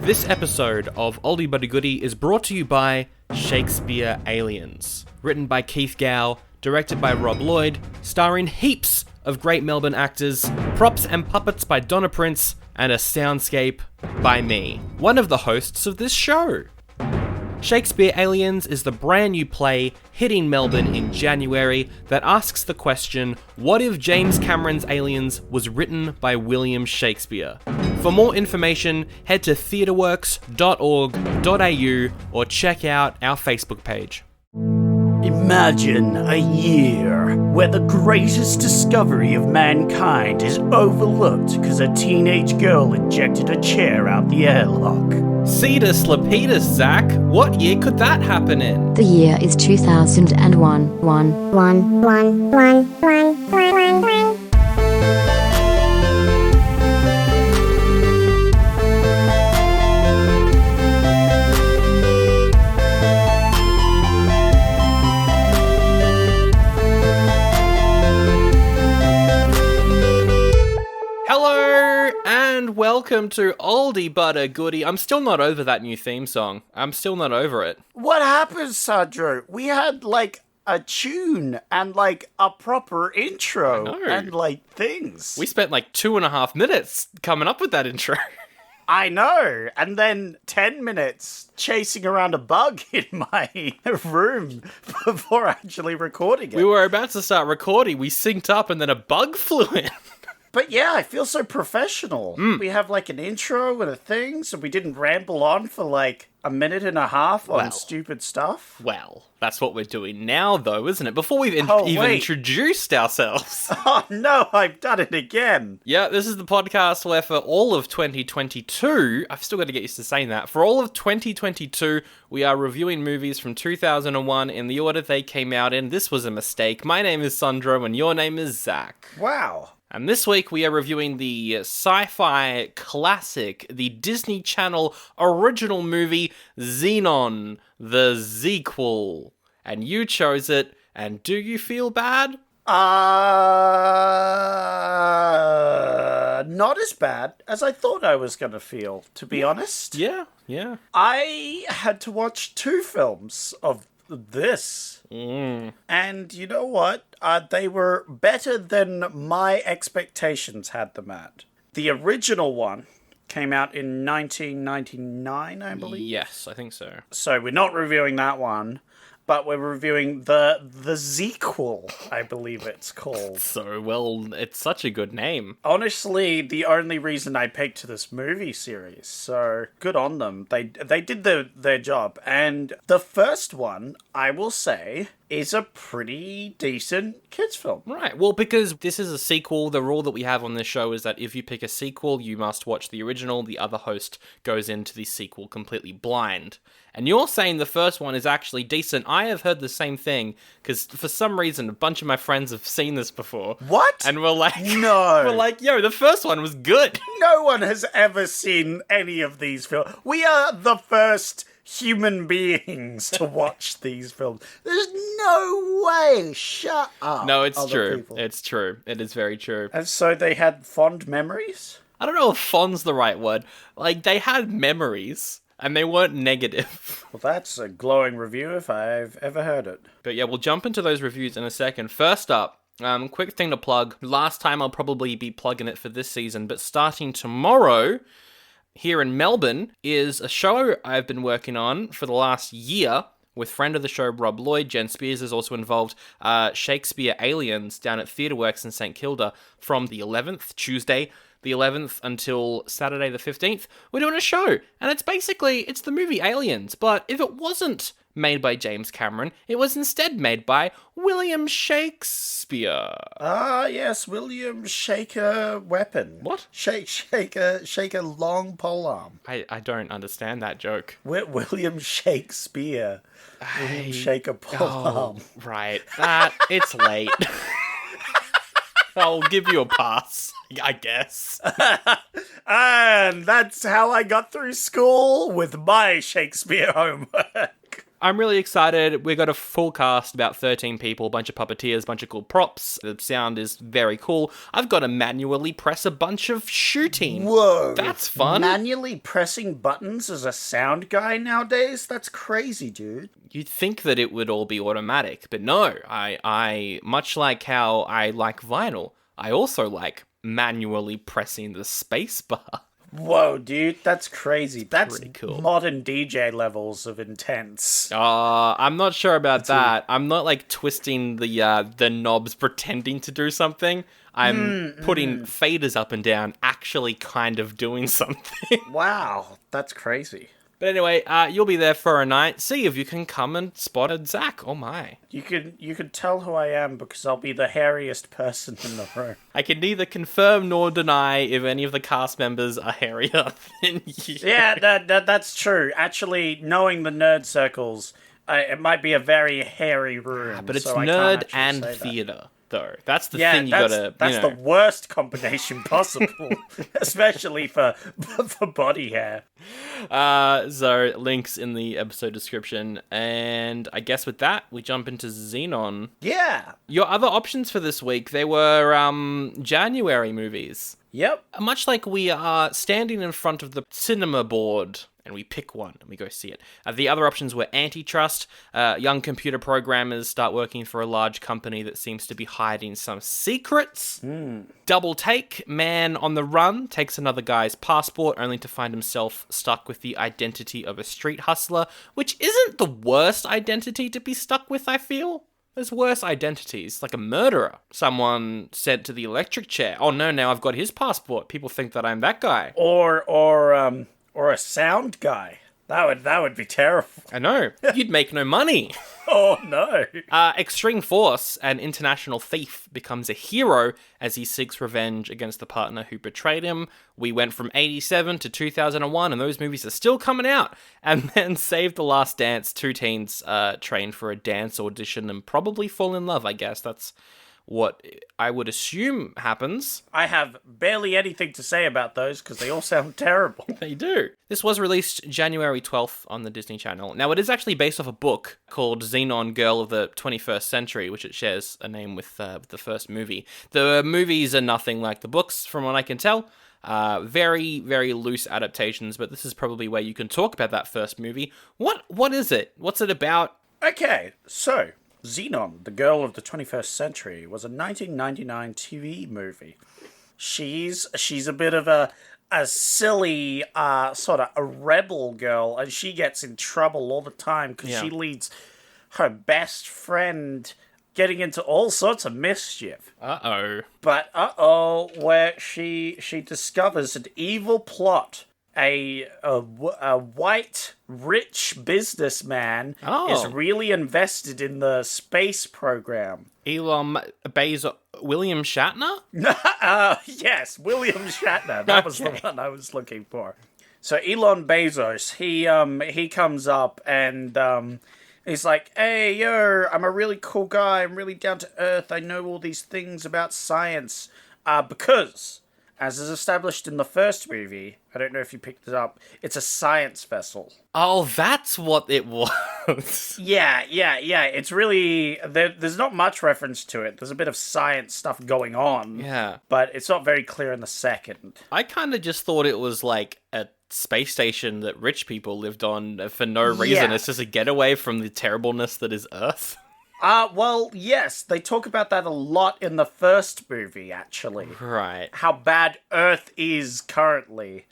This episode of Oldie But A Goodie is brought to you by Shakespeare Aliens. Written by Keith Gow, directed by Rob Lloyd, starring heaps of great Melbourne actors, props and puppets by Donna Prince, and a soundscape by me, one of the hosts of this show. Shakespeare Aliens is the brand new play hitting Melbourne in January that asks the question, what if James Cameron's Aliens was written by William Shakespeare? For more information, head to theatreworks.org.au or check out our Facebook page. Imagine a year where the greatest discovery of mankind is overlooked because a teenage girl injected a chair out the airlock. Cetus-Lupeedus, Zach. What year could that happen in? The year is 2001. Hello and welcome to Oldie But A Goodie. I'm still not over that new theme song. I'm still not over it. What happened, Sandro? We had, a tune and, a proper intro and, things. We spent 2.5 minutes coming up with that intro. I know, and then 10 minutes chasing around a bug in my room before actually recording it. We were about to start recording, we synced up, and then a bug flew in. But yeah, I feel so professional. We have an intro and a thing, so we didn't ramble on for a minute and a half on stupid stuff. Well, that's what we're doing now, though, isn't it? Before we've even introduced ourselves. Oh no, I've done it again. Yeah, this is the podcast where for all of 2022, I've still got to get used to saying that, for all of 2022, we are reviewing movies from 2001 in the order they came out in. This was a mistake. My name is Sandro, and your name is Zach. Wow. And this week we are reviewing the sci-fi classic, the Disney Channel original movie, Zenon, the Zequel. And you chose it, and do you feel bad? Not as bad as I thought I was going to feel, to be honest. Yeah. I had to watch 2 films of this. And you know what? They were better than my expectations had them at. The original one came out in 1999, I believe. Yes, I think so. So we're not reviewing that one, but we're reviewing the Zequel, I believe it's called. So, well, it's such a good name. Honestly, the only reason I picked this movie series, so good on them. They did their job. And the first one, I will say, is a pretty decent kids film. Right, well, because this is a sequel, the rule that we have on this show is that if you pick a sequel, you must watch the original. The other host goes into the sequel completely blind. And you're saying the first one is actually decent. I have heard the same thing, because for some reason, a bunch of my friends have seen this before. What? And we're like... No. We're like, yo, the first one was good. No one has ever seen any of these films. We are the first human beings to watch these films. There's no way. Shut up. No, it's true. People. It's true. It is very true. And so they had fond memories? I don't know if fond's the right word. They had memories. And they weren't negative. Well, that's a glowing review if I've ever heard it. But yeah, we'll jump into those reviews in a second. First up, quick thing to plug. Last time I'll probably be plugging it for this season, but starting tomorrow, here in Melbourne, is a show I've been working on for the last year with friend of the show, Rob Lloyd. Jen Spears is also involved. Shakespeare Aliens down at Theatreworks in St Kilda from the 11th, Tuesday, the 11th until Saturday the 15th, we're doing a show. And it's the movie Aliens, but if it wasn't made by James Cameron, it was instead made by William Shakespeare. Ah, yes, William Shaker Weapon. What? Shaker long polearm. I don't understand that joke. William Shakespeare. William Shaker polearm. Oh, right. It's late. I'll give you a pass, I guess. And that's how I got through school with my Shakespeare homework. I'm really excited. We got a full cast, about 13 people, bunch of puppeteers, bunch of cool props. The sound is very cool. I've got to manually press a bunch of shooting. Whoa. That's fun. Manually pressing buttons as a sound guy nowadays? That's crazy, dude. You'd think that it would all be automatic, but no. I much like how I like vinyl, I also like manually pressing the space bar. Whoa, dude, that's crazy. That's pretty cool. Modern DJ levels of intense. I'm not sure about that. I'm not like twisting the knobs pretending to do something. I'm putting faders up and down, actually kind of doing something. Wow, that's crazy. But anyway, you'll be there for a night. See if you can come and spot a Zach. Oh my. You can tell who I am because I'll be the hairiest person in the room. I can neither confirm nor deny if any of the cast members are hairier than you. Yeah, that's true. Actually, knowing the nerd circles, it might be a very hairy room. But it's so I nerd can't actually and say that. theatre, though. That's the thing you gotta. That's the worst combination possible, especially for body hair. So links in the episode description, and I guess with that we jump into Zenon. Yeah. Your other options for this week, they were January movies. Yep. Much like we are standing in front of the cinema board and we pick one and we go see it. The other options were Antitrust. Young computer programmers start working for a large company that seems to be hiding some secrets. Double Take. Man on the run takes another guy's passport only to find himself stuck with the identity of a street hustler, which isn't the worst identity to be stuck with, I feel. There's worse identities, like a murderer. Someone sent to the electric chair. Oh no, now I've got his passport. People think that I'm that guy. Or a sound guy. That would be terrible. I know. You'd make no money. Oh no. Extreme Force, an international thief, becomes a hero as he seeks revenge against the partner who betrayed him. We went from 87 to 2001, and those movies are still coming out. And then Save the Last Dance, two teens train for a dance audition and probably fall in love, I guess. That's what I would assume happens. I have barely anything to say about those because they all sound terrible. They do. This was released January 12th on the Disney Channel. Now, it is actually based off a book called Zenon, Girl of the 21st Century, which it shares a name with the first movie. The movies are nothing like the books, from what I can tell. Very, very loose adaptations, but this is probably where you can talk about that first movie. What is it? What's it about? Okay, so Zenon, the Girl of the 21st Century, was a 1999 TV movie. She's a bit of a silly, sort of a rebel girl, and she gets in trouble all the time because she leads her best friend getting into all sorts of mischief. Uh-oh. But where she discovers an evil plot. A white, rich businessman is really invested in the space program. William Shatner? Yes, William Shatner. That was the one I was looking for. So Elon Bezos, he comes up and he's like, "Hey, yo, I'm a really cool guy. I'm really down to earth. I know all these things about science because." As is established in the first movie, I don't know if you picked it up, it's a science vessel. Oh, that's what it was. Yeah. It's really... There's not much reference to it. There's a bit of science stuff going on. Yeah. But it's not very clear in the second. I kind of just thought it was like a space station that rich people lived on for no reason. Yeah. It's just a getaway from the terribleness that is Earth. Well, yes, they talk about that a lot in the first movie, actually. Right. How bad Earth is currently.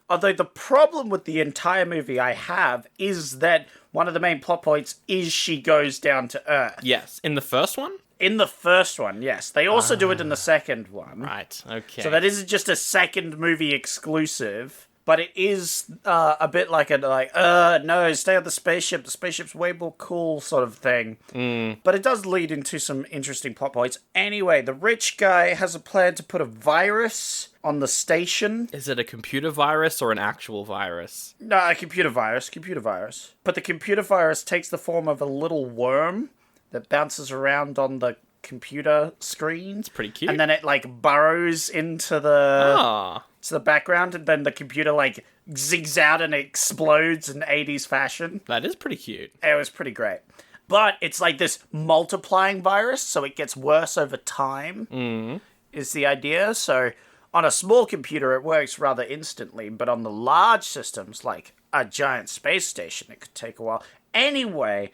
Although the problem with the entire movie I have is that one of the main plot points is she goes down to Earth. Yes. In the first one? In the first one, yes. They also do it in the second one. Right, okay. So that isn't just a second movie exclusive. But it is a bit like no, stay on the spaceship. The spaceship's way more cool sort of thing. But it does lead into some interesting plot points. Anyway, the rich guy has a plan to put a virus on the station. Is it a computer virus or an actual virus? No, a computer virus. But the computer virus takes the form of a little worm that bounces around on the computer screen. It's pretty cute. And then it, burrows into the to the background, and then the computer, like, zigs out and explodes in 80s fashion. That is pretty cute. It was pretty great. But it's like this multiplying virus, so it gets worse over time, is the idea. So on a small computer, it works rather instantly, but on the large systems, like a giant space station, it could take a while. Anyway,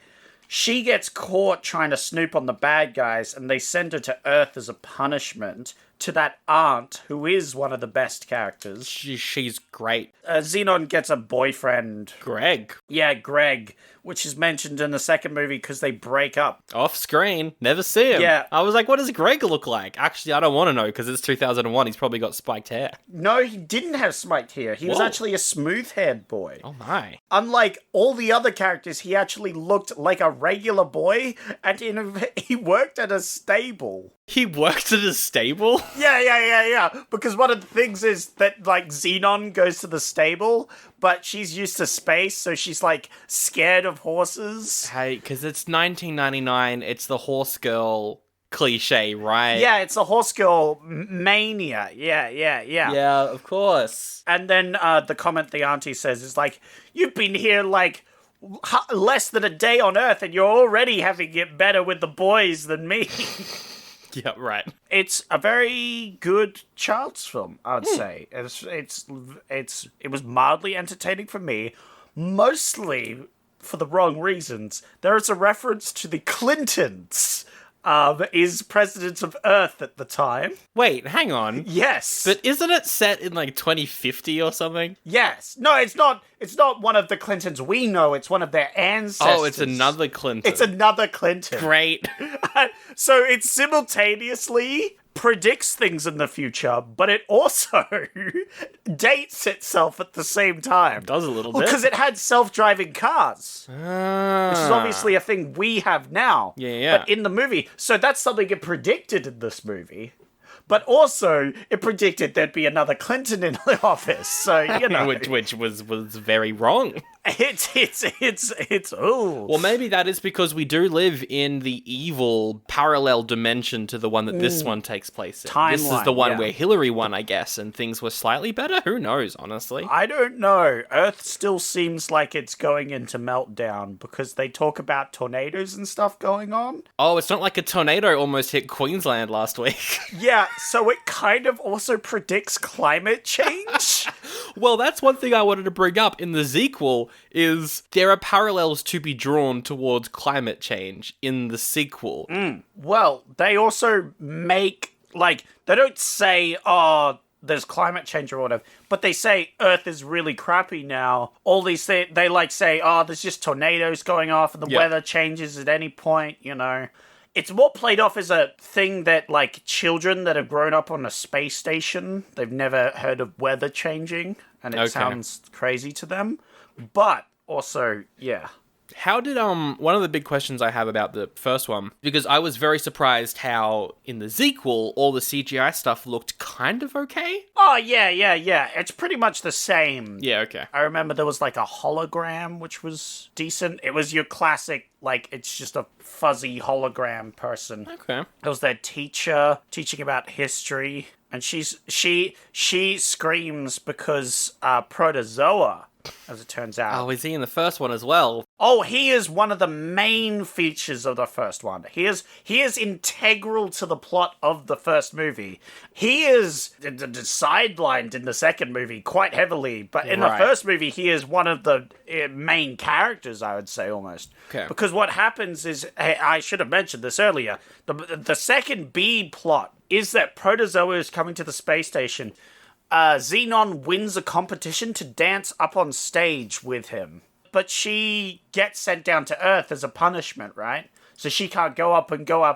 she gets caught trying to snoop on the bad guys, and they send her to Earth as a punishment to that aunt, who is one of the best characters. She's great. Zenon gets a boyfriend. Greg. Yeah, Greg, which is mentioned in the second movie because they break up. Off screen. Never see him. Yeah. I was like, what does Greg look like? Actually, I don't want to know because it's 2001. He's probably got spiked hair. No, he didn't have spiked hair. He was actually a smooth-haired boy. Oh my. Unlike all the other characters, he actually looked like a regular boy, and he worked at a stable. He worked at a stable? Yeah. Because one of the things is that, like, Zenon goes to the stable, but she's used to space, so she's, like, scared of horses. Hey, because it's 1999, it's the horse girl cliche, right? Yeah, it's a horse girl mania. Yeah. Yeah, of course. And then the comment the auntie says is like, you've been here, like, less than a day on Earth, and you're already having it better with the boys than me. Yeah, right. It's a very good child's film, I'd say. It was mildly entertaining for me, mostly for the wrong reasons. There is a reference to the Clintons, is presidents of Earth at the time. Wait, hang on. Yes. But isn't it set in like 2050 or something? Yes. No, it's not one of the Clintons we know, it's one of their ancestors. Oh, it's another Clinton. It's another Clinton. Great. So it simultaneously predicts things in the future, but it also dates itself at the same time. It does a little bit. Because it had self-driving cars. Which is obviously a thing we have now. Yeah. But in the movie. So that's something it predicted in this movie. But also, it predicted there'd be another Clinton in the office. So, you know. which was very wrong. It's ooh. Well, maybe that is because we do live in the evil parallel dimension to the one that this one takes place in. This is the one where Hillary won, I guess, and things were slightly better. Who knows, honestly? I don't know. Earth still seems like it's going into meltdown because they talk about tornadoes and stuff going on. Oh, it's not like a tornado almost hit Queensland last week. Yeah, so it kind of also predicts climate change. Well, that's one thing I wanted to bring up in the Zequel, is there are parallels to be drawn towards climate change in the sequel. Well, they also make, like, they don't say, oh, there's climate change or whatever, but they say Earth is really crappy now. All these things, they, like, say, oh, there's just tornadoes going off and the weather changes at any point, you know. It's more played off as a thing that, like, children that have grown up on a space station, they've never heard of weather changing, and it sounds crazy to them. But also, yeah. How did, one of the big questions I have about the first one, because I was very surprised how in the Zequel, all the CGI stuff looked kind of okay. Oh, yeah. It's pretty much the same. Yeah, okay. I remember there was, like, a hologram, which was decent. It was your classic, like, it's just a fuzzy hologram person. Okay. There was their teacher teaching about history, and she screams because protozoa, as it turns out. Oh, is he in the first one as well? Oh, he is one of the main features of the first one. He is integral to the plot of the first movie. He is sidelined in the second movie quite heavily, but in the first movie, he is one of the main characters, I would say, almost. Okay. Because what happens is, I should have mentioned this earlier, the second B plot is that Protozoa is coming to the space station. Zenon wins a competition to dance up on stage with him. But she gets sent down to Earth as a punishment, right? So she can't go up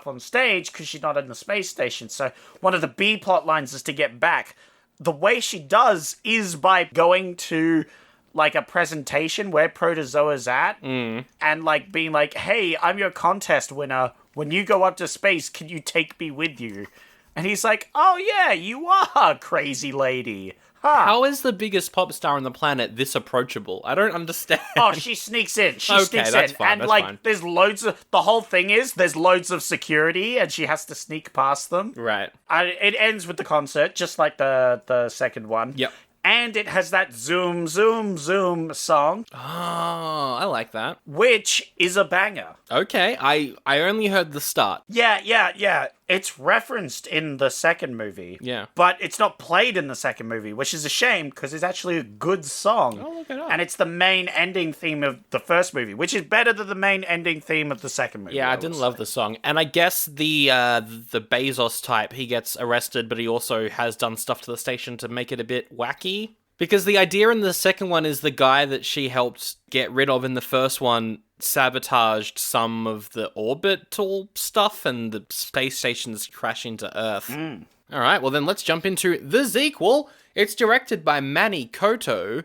on stage because she's not in the space station. So one of the B plot lines is to get back. The way she does is by going to, like, a presentation where Protozoa's at and, like, being like, hey, I'm your contest winner. When you go up to space, can you take me with you? And he's like, oh, yeah, you are, crazy lady. How is the biggest pop star on the planet this approachable? I don't understand. Oh, she sneaks in. She Okay, sneaks that's in. fine, And, that's like, fine. there's loads of... The whole thing is there's loads of security, and she has to sneak past them. Right. It ends with the concert, just like the second one. Yep. And it has that zoom, zoom, zoom song, Oh, I like that. which is a banger. Okay, I only heard the start. Yeah. It's referenced in the second movie. Yeah. But it's not played in the second movie, which is a shame because it's actually a good song. Oh, look it up. And it's the main ending theme of the first movie, which is better than the main ending theme of the second movie. Yeah, I will didn't say. love the song. And I guess the Bezos type, he gets arrested, but he also has done stuff to the station to make it a bit wacky. Because the idea in the second one is the guy that she helped get rid of in the first one sabotaged some of the orbital stuff and the space station's crashing to Earth. All right, well then let's jump into the Zequel. It's directed by Manny Cotto,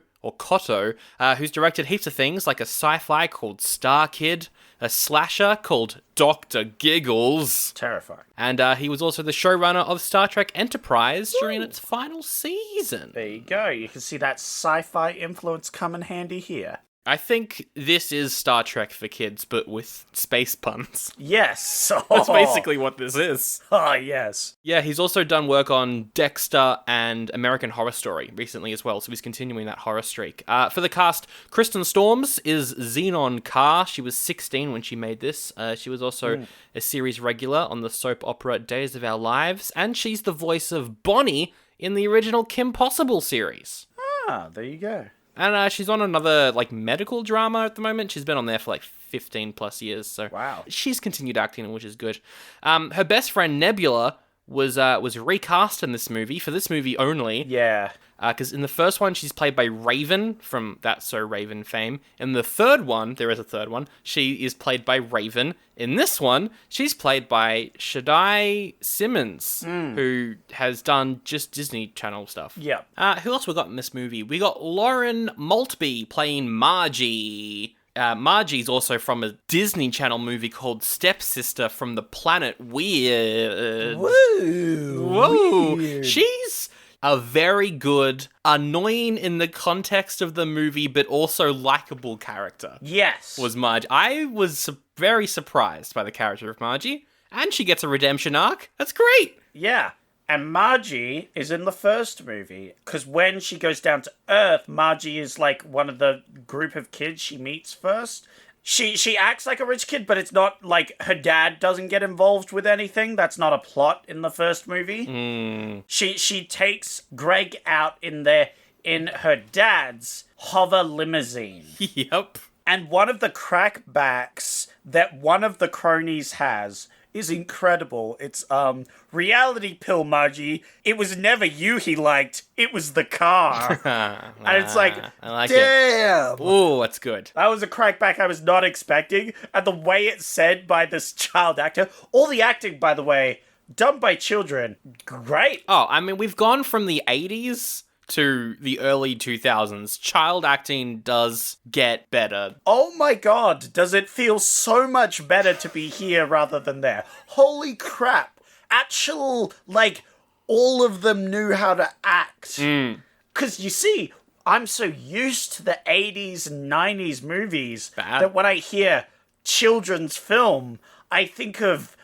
who's directed heaps of things like a sci-fi called Star Kid, a slasher called Dr. Giggles, Terrifying. and he was also the showrunner of Star Trek Enterprise during its final season. There you go. You can see that sci-fi influence come in handy here. I think this is Star Trek for kids, but with space puns. Yes. That's basically what this is. Oh, yes. Yeah, he's also done work on Dexter and American Horror Story recently as well, so he's continuing that horror streak. For the cast, Kristen Storms is Zenon Carr. She was 16 when she made this. She was also a series regular on the soap opera Days of Our Lives, and she's the voice of Bonnie in the original Kim Possible series. Ah, there you go. And she's on another, medical drama at the moment. She's been on there for, 15 plus years, so... Wow. She's continued acting, which is good. Her best friend, Nebula, was recast in this movie, for this movie only. Yeah. Because in the first one, she's played by Raven from That's So Raven fame. In the third one, there is a third one, she is played by Raven. In this one, she's played by Shaddai Simmons, who has done just Disney Channel stuff. Yeah. Who else we got in this movie? We got Lauren Maltby playing Margie. Margie's also from a Disney Channel movie called Stepsister from the Planet Weird. Whoa. Whoa! She's a very good, annoying in the context of the movie, but also likable character. Yes. Was Margie. I was very surprised by the character of Margie, and she gets a redemption arc. That's great! Yeah. And Margie is in the first movie, because when she goes down to Earth, Margie is like one of the group of kids she meets first. She acts like a rich kid, but it's not like her dad doesn't get involved with anything. That's not a plot in the first movie. She takes Greg out in her dad's hover limousine. Yep. And one of the crackbacks that one of the cronies has is incredible. It's reality pill Margie. It was never you he liked. It was the car. And it's like, I like damn. Oh, that's good. That was a crackback I was not expecting. And the way it's said by this child actor, all the acting, by the way, done by children, great. Oh, I mean, we've gone from the 80s to the early 2000s. Child acting does get better. Oh my god, does it feel so much better to be here rather than there? Holy crap. Actual, all of them knew how to act. Because you see, I'm so used to the 80s and 90s movies that when I hear children's film, I think of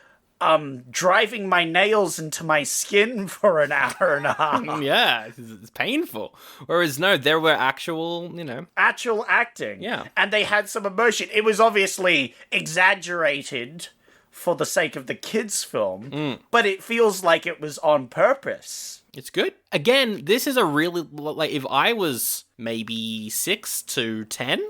driving my nails into my skin for an hour and a half. Yeah, it's painful. Whereas, no, there were actual, Actual acting. Yeah. And they had some emotion. It was obviously exaggerated for the sake of the kids' film, but it feels like it was on purpose. It's good. Again, this is a really, if I was maybe 6 to 10,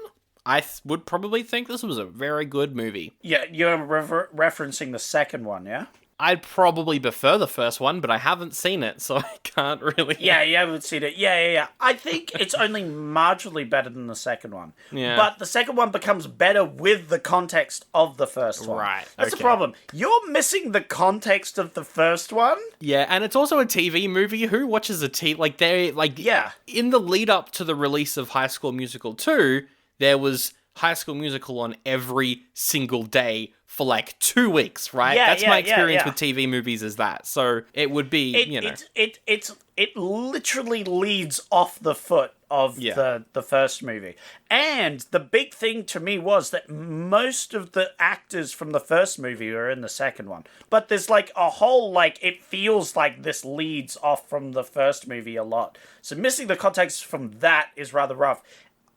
I would probably think this was a very good movie. Yeah, you're referencing the second one, yeah? I'd probably prefer the first one, but I haven't seen it, so I can't really... Yeah, you haven't seen it. Yeah. I think it's only marginally better than the second one. Yeah. But the second one becomes better with the context of the first one. Right, That's the okay. problem. You're missing the context of the first one. Yeah, and it's also a TV movie. Who watches a TV... Yeah. In the lead up to the release of High School Musical 2, there was High School Musical on every single day for like 2 weeks, right? Yeah, That's yeah, my experience yeah. with TV movies is that. So it would be, It literally leads off the foot of Yeah. the first movie. And the big thing to me was that most of the actors from the first movie are in the second one. But there's like a whole, like, it feels like this leads off from the first movie a lot. So missing the context from that is rather rough.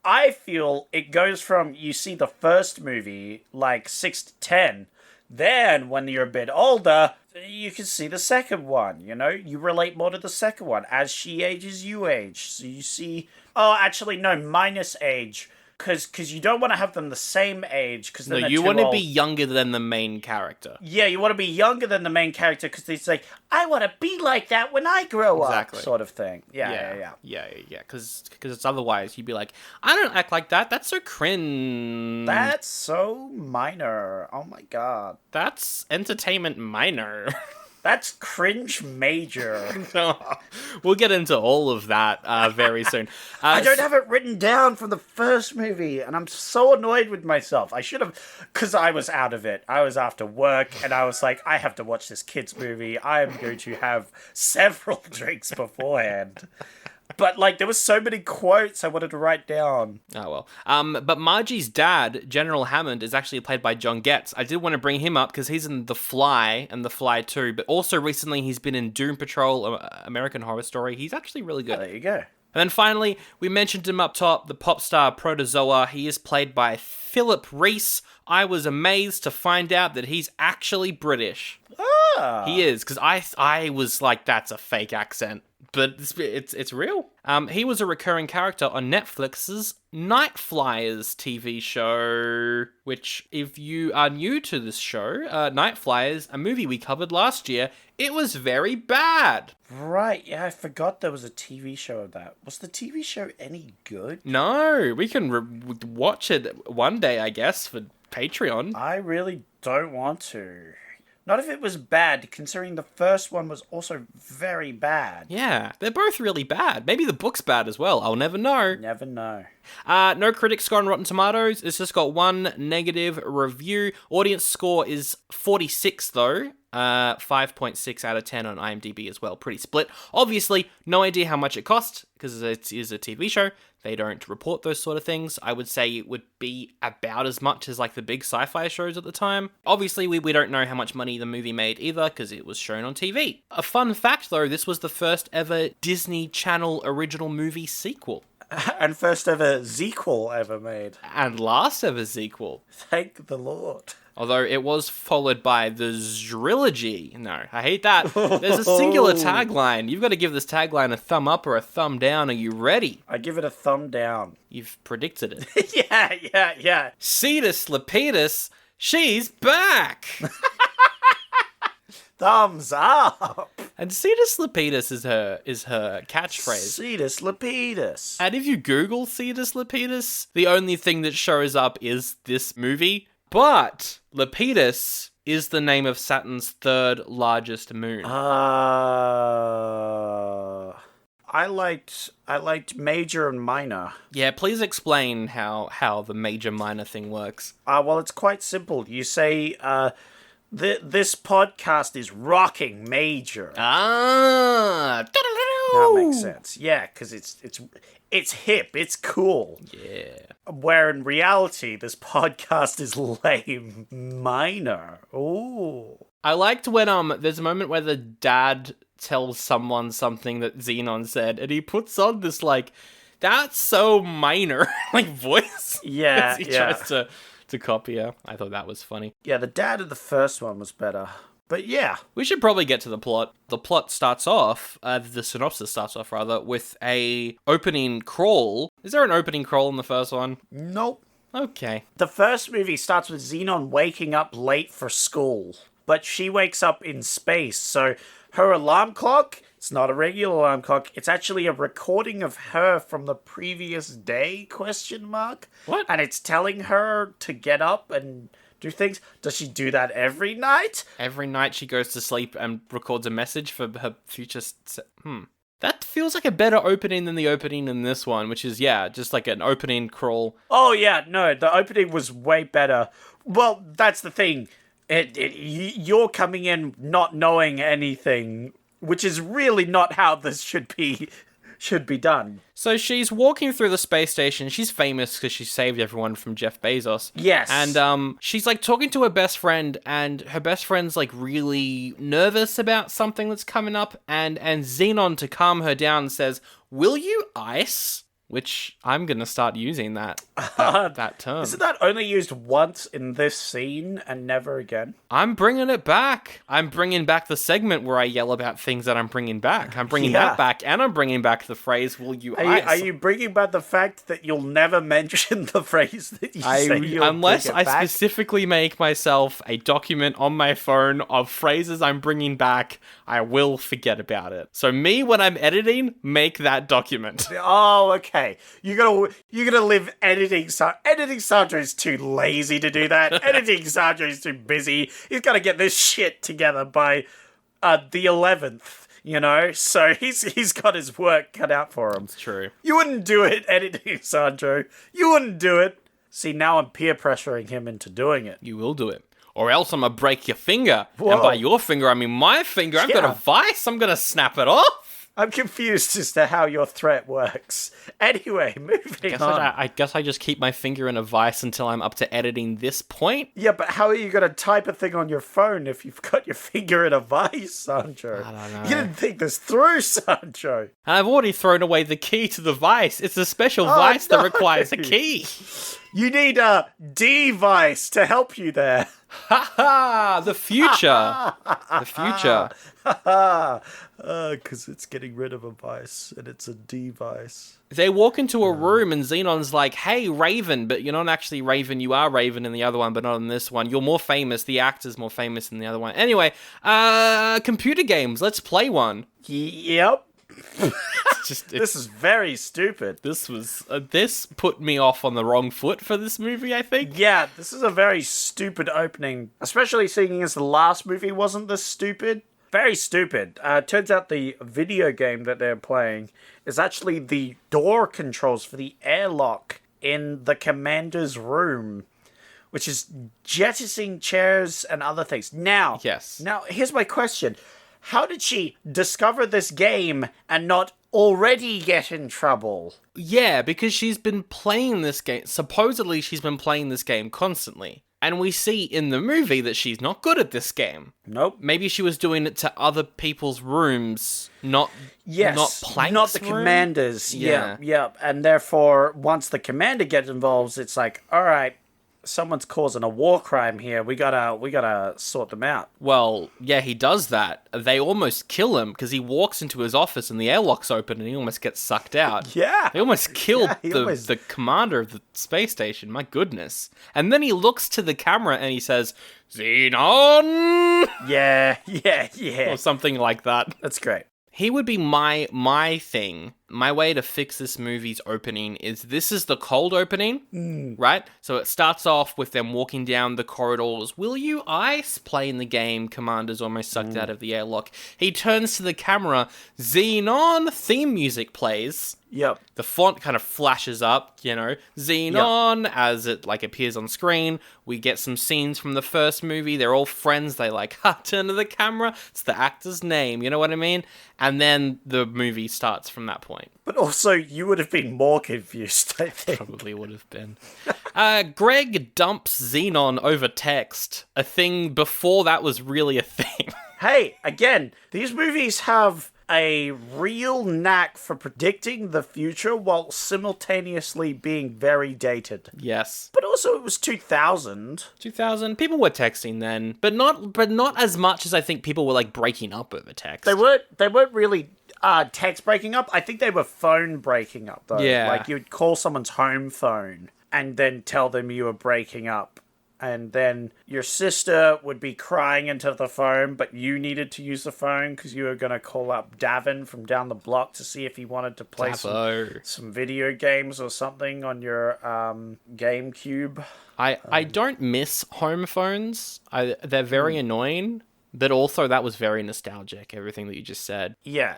I feel it goes from, you see the first movie, like 6 to 10. Then, when you're a bit older, you can see the second one, you know? You relate more to the second one. As she ages, you age. So you see... Oh, actually, no, minus age. Because you don't want to have them the same age. Cause no, then you want to be younger than the main character. Yeah, you want to be younger than the main character because it's like, I want to be like that when I grow up, sort of thing. Yeah. Because it's otherwise you'd be like, I don't act like that. That's so cringe. That's so minor. Oh my god. That's entertainment minor. That's cringe major. We'll get into all of that very soon. I don't have it written down from the first movie, and I'm so annoyed with myself. I should have, because I was out of it. I was after work, and I was like, I have to watch this kid's movie. I am going to have several drinks beforehand. But, like, there was so many quotes I wanted to write down. Oh, well. But Margie's dad, General Hammond, is actually played by John Getz. I did want to bring him up because he's in The Fly and The Fly 2, but also recently he's been in Doom Patrol, American Horror Story. He's actually really good. Oh, there you go. And then finally, we mentioned him up top, the pop star Protozoa. He is played by Philip Reese. I was amazed to find out that he's actually British. Ah. He is, because I was like, that's a fake accent. But it's real. He was a recurring character on Netflix's Night Flyers TV show, which, if you are new to this show, Night Flyers, a movie we covered last year, it was very bad. Right, yeah, I forgot there was a TV show of that. Was the TV show any good? No, we can watch it one day, I guess, for Patreon. I really don't want to. Not if it was bad, considering the first one was also very bad. Yeah, they're both really bad. Maybe the book's bad as well. I'll never know. Never know. No critics score on Rotten Tomatoes. It's just got one negative review. Audience score is 46, though. 5.6 out of 10 on IMDb as well. Pretty split. Obviously, no idea how much it cost, because it is a TV show. They don't report those sort of things. I would say it would be about as much as like the big sci-fi shows at the time. Obviously, we don't know how much money the movie made either, because it was shown on TV. A fun fact, though, this was the first ever Disney Channel original movie sequel. And first ever Zequel ever made. And last ever sequel. Thank the Lord. Although it was followed by the Zrilogy. No, I hate that. There's a singular tagline. You've got to give this tagline a thumb up or a thumb down. Are you ready? I give it a thumb down. You've predicted it. Yeah. Cetus-Lupeedus, she's back! Thumbs up! And Cetus-Lupeedus is her catchphrase. Cetus-Lupeedus. And if you Google Cetus-Lupeedus, the only thing that shows up is this movie. But Lepidus is the name of Saturn's third largest moon. I liked major and minor. Yeah, please explain how the major-minor thing works. Well, it's quite simple. You say, this podcast is rocking major. Ah! That makes sense. Yeah, because it's hip, it's cool. Yeah. Where in reality, this podcast is lame minor. Ooh. I liked when there's a moment where the dad tells someone something that Zenon said, and he puts on this like, that's so minor, like voice. Yeah, he tries to copy her. I thought that was funny. Yeah, the dad of the first one was better. But yeah. We should probably get to the plot. The plot starts off, the synopsis starts off rather, with a opening crawl. Is there an opening crawl in the first one? Nope. Okay. The first movie starts with Zenon waking up late for school. But she wakes up in space, so her alarm clock, it's not a regular alarm clock, it's actually a recording of her from the previous day, ? What? And it's telling her to get up and do things. Does she do that every night? Every night she goes to sleep and records a message for her future... That feels like a better opening than the opening in this one, which is, yeah, just like an opening crawl. Oh, yeah, no, the opening was way better. Well, that's the thing. You're coming in not knowing anything, which is really not how this should be done. So she's walking through the space station. She's famous because she saved everyone from Jeff Bezos. Yes. And she's like talking to her best friend, and her best friend's like really nervous about something that's coming up. And Zenon, to calm her down, says, "Will you ice?" Which I'm going to start using that term. Isn't that only used once in this scene and never again? I'm bringing it back. I'm bringing back the segment where I yell about things that I'm bringing back. I'm bringing that back, and I'm bringing back the phrase, "Will you ice?" Are you bringing back the fact that you'll never mention the phrase that you say you'll unless bring I it back? specifically make myself a document on my phone of phrases I'm bringing back, I will forget about it. So me, when I'm editing, make that document. Oh, okay. You're gonna live editing. Editing Sandro is too lazy to do that. Editing Sandro is too busy. He's got to get this shit together by the 11th. You know, so he's got his work cut out for him. It's true. You wouldn't do it, editing Sandro. You wouldn't do it. See, now I'm peer pressuring him into doing it. You will do it. Or else I'm going to break your finger. Whoa. And by your finger, I mean my finger. I've got a vice. I'm going to snap it off. I'm confused as to how your threat works. Anyway, moving on. I guess I just keep my finger in a vice until I'm up to editing this point. Yeah, but how are you going to type a thing on your phone if you've got your finger in a vice, Sancho? I don't know. You didn't think this through, Sancho. And I've already thrown away the key to the vice. It's a special vice that requires a key. You need a device to help you there. Ha ha! The future. The future. Because it's getting rid of a vice, and it's a device. They walk into a room, and Zenon's like, "Hey, Raven," but you're not actually Raven. You are Raven in the other one, but not in this one. You're more famous. The actor's more famous than the other one. Anyway, computer games. Let's play one. Yep. This is very stupid. This put me off on the wrong foot for this movie, I think. Yeah, this is a very stupid opening, especially seeing as the last movie wasn't this stupid. Very stupid. Turns out the video game that they're playing is actually the door controls for the airlock in the commander's room, which is jettisoning chairs and other things. Now, here's my question. How did she discover this game and not already get in trouble? Yeah, because she's been playing this game. Supposedly, she's been playing this game constantly. And we see in the movie that she's not good at this game. Nope. Maybe she was doing it to other people's rooms, not Plank's not the room? commander's. Yeah. And therefore, once the commander gets involved, it's like, all right, someone's causing a war crime here. We gotta sort them out. Well, yeah, he does that. They almost kill him because he walks into his office and the airlock's open and he almost gets sucked out. Yeah. They almost killed the commander of the space station. My goodness. And then he looks to the camera and he says, "Zenon!" Yeah. Or something like that. That's great. He would be my thing. My way to fix this movie's opening is this is the cold opening, right? So it starts off with them walking down the corridors. "Will you ice?" Playing the game. Commander's almost sucked out of the airlock. He turns to the camera. Zenon theme music plays. Yep. The font kind of flashes up, Zenon as it appears on screen. We get some scenes from the first movie. They're all friends. They turn to the camera. It's the actor's name. You know what I mean? And then the movie starts from that point. But also, you would have been more confused, I think. Probably would have been. Greg dumps Zenon over text. A thing before that was really a thing. Hey, again, these movies have a real knack for predicting the future while simultaneously being very dated. Yes. But also it was 2000. 2000. People were texting then, but not as much as I think people were breaking up over text. They weren't really text breaking up. I think they were phone breaking up though. Yeah. You'd call someone's home phone and then tell them you were breaking up. And then your sister would be crying into the phone, but you needed to use the phone because you were going to call up Davin from down the block to see if he wanted to play some video games or something on your GameCube. I don't miss home phones. They're very annoying. But also, that was very nostalgic, everything that you just said. Yeah.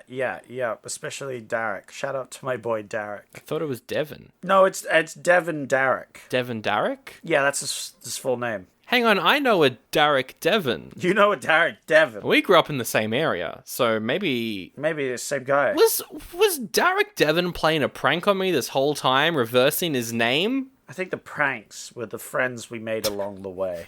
Especially Derek. Shout out to my boy I Derek. thought it was Devon. No, it's Devon Derek. Devon Darrick? Yeah, that's his full name. Hang on, I know a Derek Devon. You know a Derek Devon. We grew up in the same area, so maybe... Maybe the same guy. Was Derek Devon playing a prank on me this whole time, reversing his name? I think the pranks were the friends we made along the way.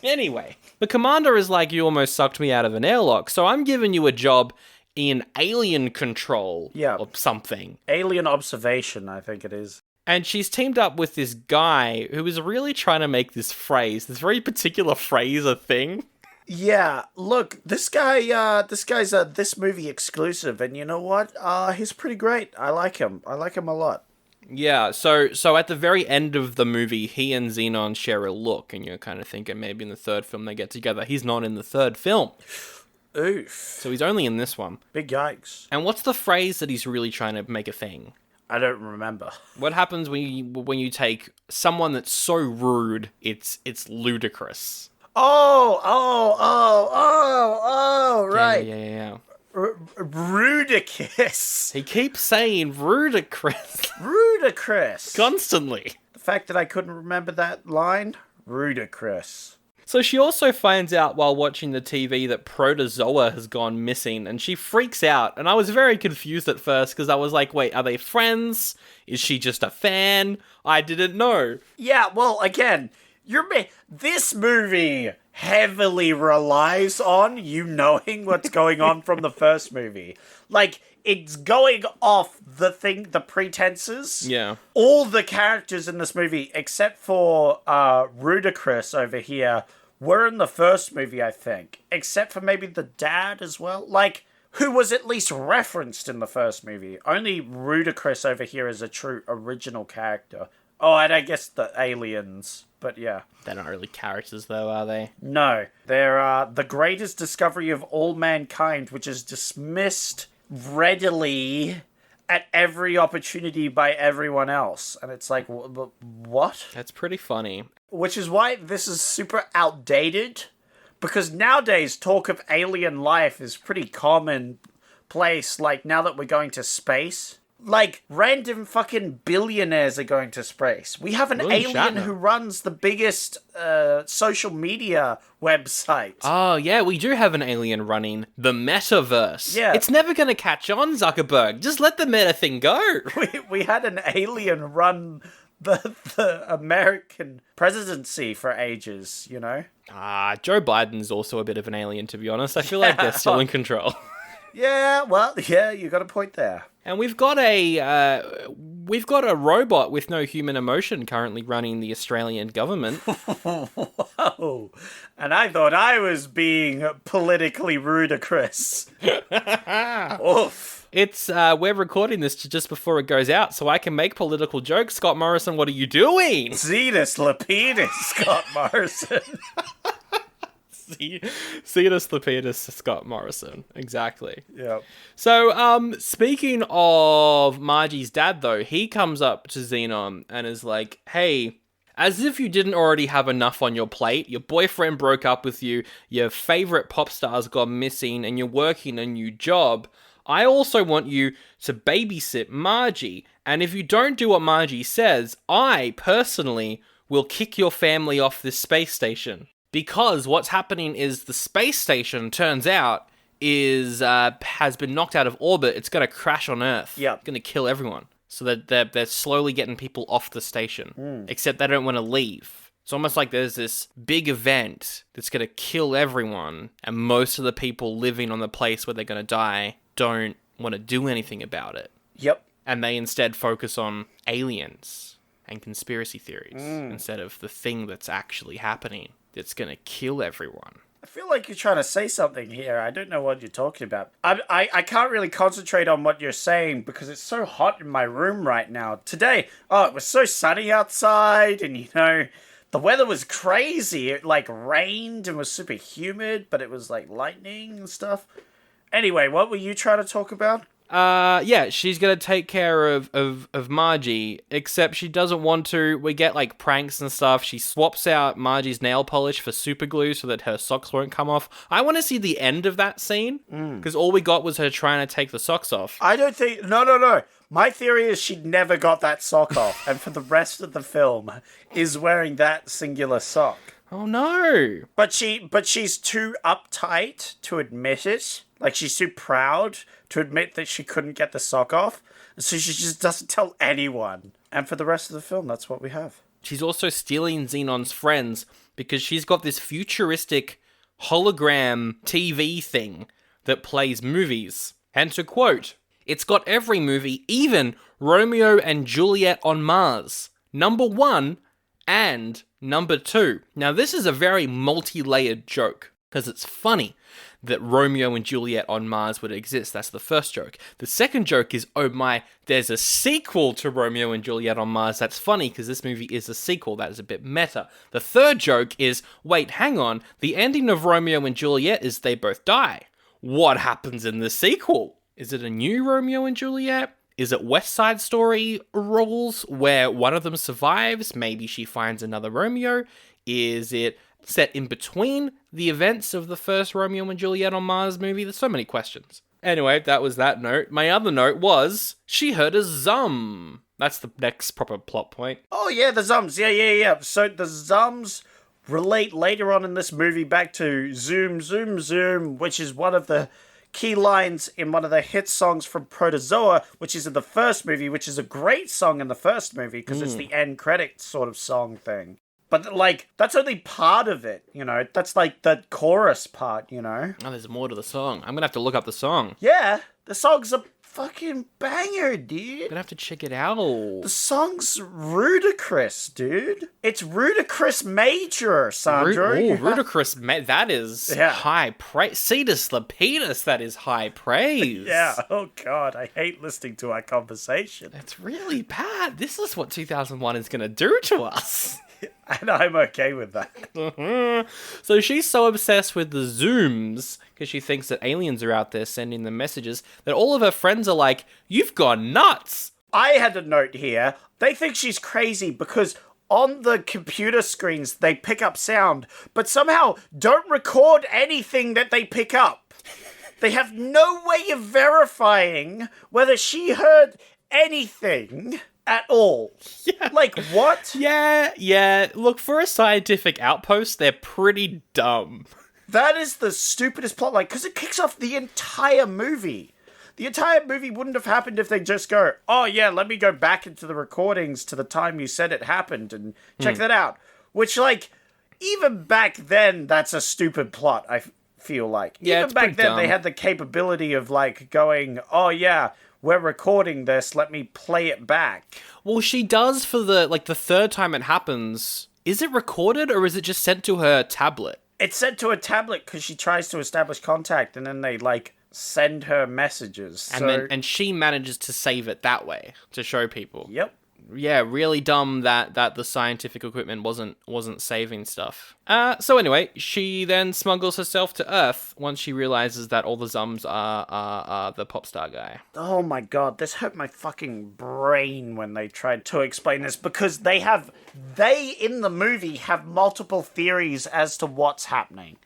Anyway, the commander is like, you almost sucked me out of an airlock, so I'm giving you a job in alien control or something. Alien observation, I think it is. And she's teamed up with this guy who is really trying to make this very particular phrase a thing. Yeah, look, this guy's a This Movie exclusive, and you know what? He's pretty great. I like him. I like him a lot. Yeah, so at the very end of the movie, he and Zenon share a look, and you're kind of thinking maybe in the third film they get together. He's not in the third film. Oof. So he's only in this one. Big yikes. And what's the phrase that he's really trying to make a thing? I don't remember. What happens when you take someone that's so rude, it's ludicrous. Oh, right. Yeah. Rudicus. He keeps saying rudicrous. Rudicrous. Constantly. The fact that I couldn't remember that line, rudicrous. So she also finds out while watching the TV that Protozoa has gone missing, and she freaks out. And I was very confused at first, because I was like, wait, are they friends? Is she just a fan? I didn't know. Yeah, well, again, this movie heavily relies on you knowing what's going on from the first movie. Like, it's going off the pretenses. Yeah. All the characters in this movie, except for Ludacris over here, were in the first movie, I think. Except for maybe the dad as well. Like, who was at least referenced in the first movie. Only Ludacris over here is a true original character. Oh, and I guess the aliens. But yeah. They're not really characters, though, are they? No. They're the greatest discovery of all mankind, which is dismissed readily at every opportunity by everyone else. And it's like, what? That's pretty funny. Which is why this is super outdated. Because nowadays, talk of alien life is pretty commonplace. Like, now that we're going to space. Like, random fucking billionaires are going to space. We have an alien who runs the biggest social media website. Oh, yeah, we do have an alien running the metaverse. Yeah. It's never going to catch on, Zuckerberg. Just let the meta thing go. We had an alien run the American presidency for ages, you know? Joe Biden's also a bit of an alien, to be honest. I feel like they're still in control. Yeah, well, yeah, you got a point there. And we've got a robot with no human emotion currently running the Australian government. Whoa. And I thought I was being politically ludicrous. Oof. It's we're recording this just before it goes out, so I can make political jokes. Scott Morrison, what are you doing? Cetus-Lupeedus, Scott Morrison. Cetus-Lupeedus, Scott Morrison. Exactly. Yep. So, speaking of Margie's dad, though, he comes up to Zenon and is like, hey, as if you didn't already have enough on your plate, your boyfriend broke up with you, your favorite pop star's gone missing, and you're working a new job, I also want you to babysit Margie. And if you don't do what Margie says, I, personally, will kick your family off this space station. Because what's happening is the space station, turns out, has been knocked out of orbit. It's going to crash on Earth. Yep. It's going to kill everyone. So that they're slowly getting people off the station. Except they don't want to leave. It's almost like there's this big event that's going to kill everyone. And most of the people living on the place where they're going to die don't want to do anything about it. Yep. And they instead focus on aliens and conspiracy theories instead of the thing that's actually happening. It's going to kill everyone. I feel like you're trying to say something here. I don't know what you're talking about. I can't really concentrate on what you're saying because it's so hot in my room right now. Today, it was so sunny outside and, you know, the weather was crazy. It, like, rained and was super humid, but it was, like, lightning and stuff. Anyway, what were you trying to talk about? Yeah, she's gonna take care of Margie, except she doesn't want to. We get like pranks and stuff. She swaps out Margie's nail polish for super glue so that her socks won't come off. I want to see the end of that scene, because all we got was her trying to take the socks off. I don't think... No. My theory is she never got that sock off, and for the rest of the film is wearing that singular sock. Oh no. But she's too uptight to admit it. Like, she's too proud to admit that she couldn't get the sock off. So she just doesn't tell anyone. And for the rest of the film, that's what we have. She's also stealing Zenon's friends because she's got this futuristic hologram TV thing that plays movies. And to quote, "It's got every movie, even Romeo and Juliet on Mars. Number 1 and number 2. Now, this is a very multi-layered joke, because it's funny that Romeo and Juliet on Mars would exist. That's the first joke. The second joke is, oh my, there's a sequel to Romeo and Juliet on Mars. That's funny, because this movie is a sequel. That is a bit meta. The third joke is, wait, hang on, the ending of Romeo and Juliet is they both die. What happens in the sequel? Is it a new Romeo and Juliet? Is it West Side Story rules where one of them survives? Maybe she finds another Romeo? Is it set in between the events of the first Romeo and Juliet on Mars movie? There's so many questions. Anyway, that was that note. My other note was, she heard a zum. That's the next proper plot point. Oh, yeah, the zums. Yeah. So the zums relate later on in this movie back to Zoom, Zoom, Zoom, which is one of the key lines in one of the hit songs from Protozoa, which is in the first movie, which is a great song in the first movie because it's the end credit sort of song thing. But, like, that's only part of it, you know? That's, like, the chorus part, you know? Oh, there's more to the song. I'm gonna have to look up the song. Yeah, the song's a fucking banger, dude. I'm gonna have to check it out. The song's ludicrous, dude. It's ludicrous major, Sandro. Ludicrous. That is high praise. Cetus-Lupeedus, that is high praise. Yeah, oh god, I hate listening to our conversation. That's really bad. This is what 2001 is gonna do to us. And I'm okay with that. So she's so obsessed with the Zooms, because she thinks that aliens are out there sending them messages, that all of her friends are like, you've gone nuts. I had a note here. They think she's crazy because on the computer screens they pick up sound, but somehow don't record anything that they pick up. They have no way of verifying whether she heard anything at all. Yeah. Like, what? Yeah. Look, for a scientific outpost, they're pretty dumb. That is the stupidest plot line, because it kicks off the entire movie. The entire movie wouldn't have happened if they just go, oh yeah, let me go back into the recordings to the time you said it happened and check that out. Which, like, even back then, that's a stupid plot, I feel like. Yeah, even back then, they had the capability of, like, going, oh yeah, we're recording this, let me play it back. Well, she does for the third time it happens. Is it recorded or is it just sent to her tablet? It's sent to a tablet because she tries to establish contact and then they, like, send her messages. And she manages to save it that way to show people. Yep. Yeah, really dumb that the scientific equipment wasn't saving stuff. So anyway, she then smuggles herself to Earth once she realizes that all the Zums are the pop star guy. Oh my god, this hurt my fucking brain when they tried to explain this, because they in the movie have multiple theories as to what's happening.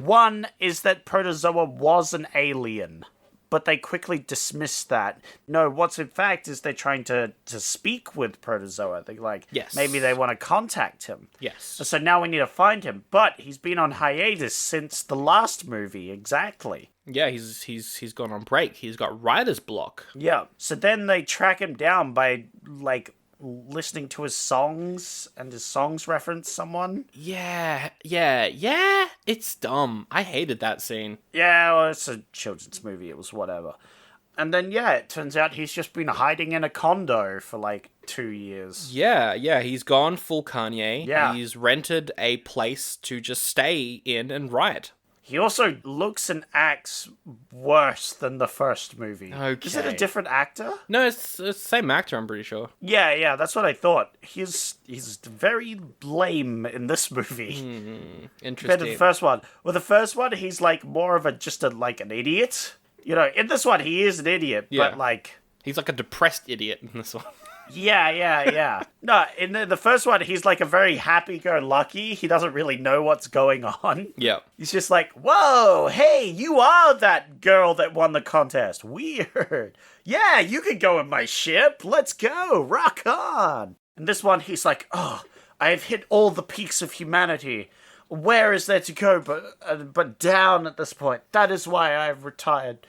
One is that Protozoa was an alien, but they quickly dismissed that. No, what's in fact is they're trying to speak with Protozoa. They're like, yes, maybe they want to contact him. Yes. So now we need to find him. But he's been on hiatus since the last movie, exactly. Yeah, he's gone on break. He's got writer's block. Yeah. So then they track him down by, like, listening to his songs, and his songs reference someone. Yeah, it's dumb. I hated that scene. Yeah, well, it's a children's movie, it was whatever. And then, yeah, it turns out he's just been hiding in a condo for, like, 2 years. Yeah, he's gone full Kanye. Yeah. He's rented a place to just stay in and write. He also looks and acts worse than the first movie. Okay. Is it a different actor? No, it's the same actor, I'm pretty sure. Yeah, that's what I thought. He's very lame in this movie. Interesting. Compared to the first one. Well, the first one, he's like more of an idiot. You know, in this one, he is an idiot, Yeah. but like... He's like a depressed idiot in this one. Yeah. No, in the first one, he's like a very happy-go-lucky. He doesn't really know what's going on. Yeah. He's just like, whoa, hey, you are that girl that won the contest. Weird. Yeah, you can go in my ship. Let's go. Rock on. And this one, he's like, oh, I have hit all the peaks of humanity. Where is there to go but down at this point? That is why I've retired.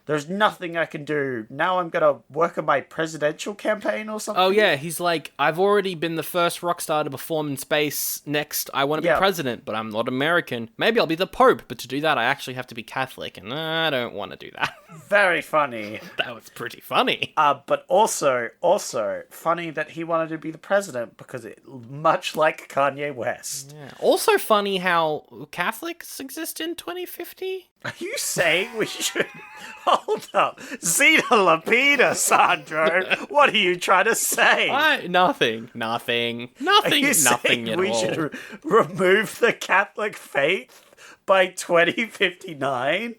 There's nothing I can do. Now I'm going to work on my presidential campaign or something. Oh, yeah, he's like, I've already been the first rock star to perform in space. Next, I want to be president, but I'm not American. Maybe I'll be the Pope, but to do that, I actually have to be Catholic, and I don't want to do that. Very funny. That was pretty funny. But also funny that he wanted to be the president because much like Kanye West. Yeah. Also funny how Catholics exist in 2050. Are you saying we should... Hold up. Cetus-Lupeedus, Sandro. What are you trying to say? Nothing Are you saying at we all. should remove the Catholic faith by 2059?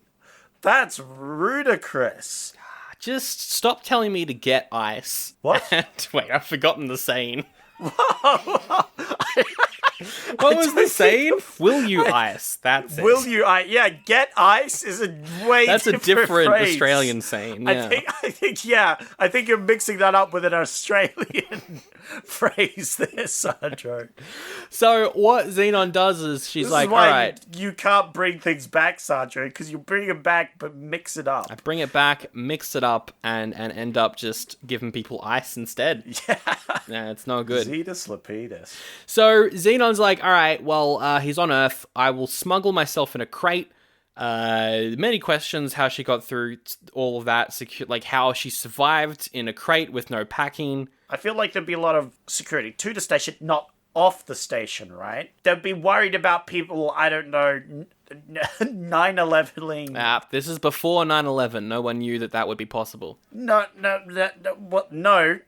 That's ludicrous. Just stop telling me to get ice. What? Wait, I've forgotten the saying. What was the saying? Will you ice? That's it. Will you? Get ice is a way. That's a different phrase. Australian saying. Yeah. I think you're mixing that up with an Australian phrase there, Sandro. So what Zenon does is she's This like, is why all right, you can't bring things back, Sandro, because you bring them back but mix it up. I bring it back, mix it up, and end up just giving people ice instead. Yeah, it's no good. Cetus-Lupeedus. So Xenon's like, all right, well, he's on Earth. I will smuggle myself in a crate. Many questions how she got through all of that, like how she survived in a crate with no packing. I feel like there'd be a lot of security to the station, not off the station, right? They'd be worried about people, I don't know, 9/11ing. This is before 9/11. No one knew that would be possible. No,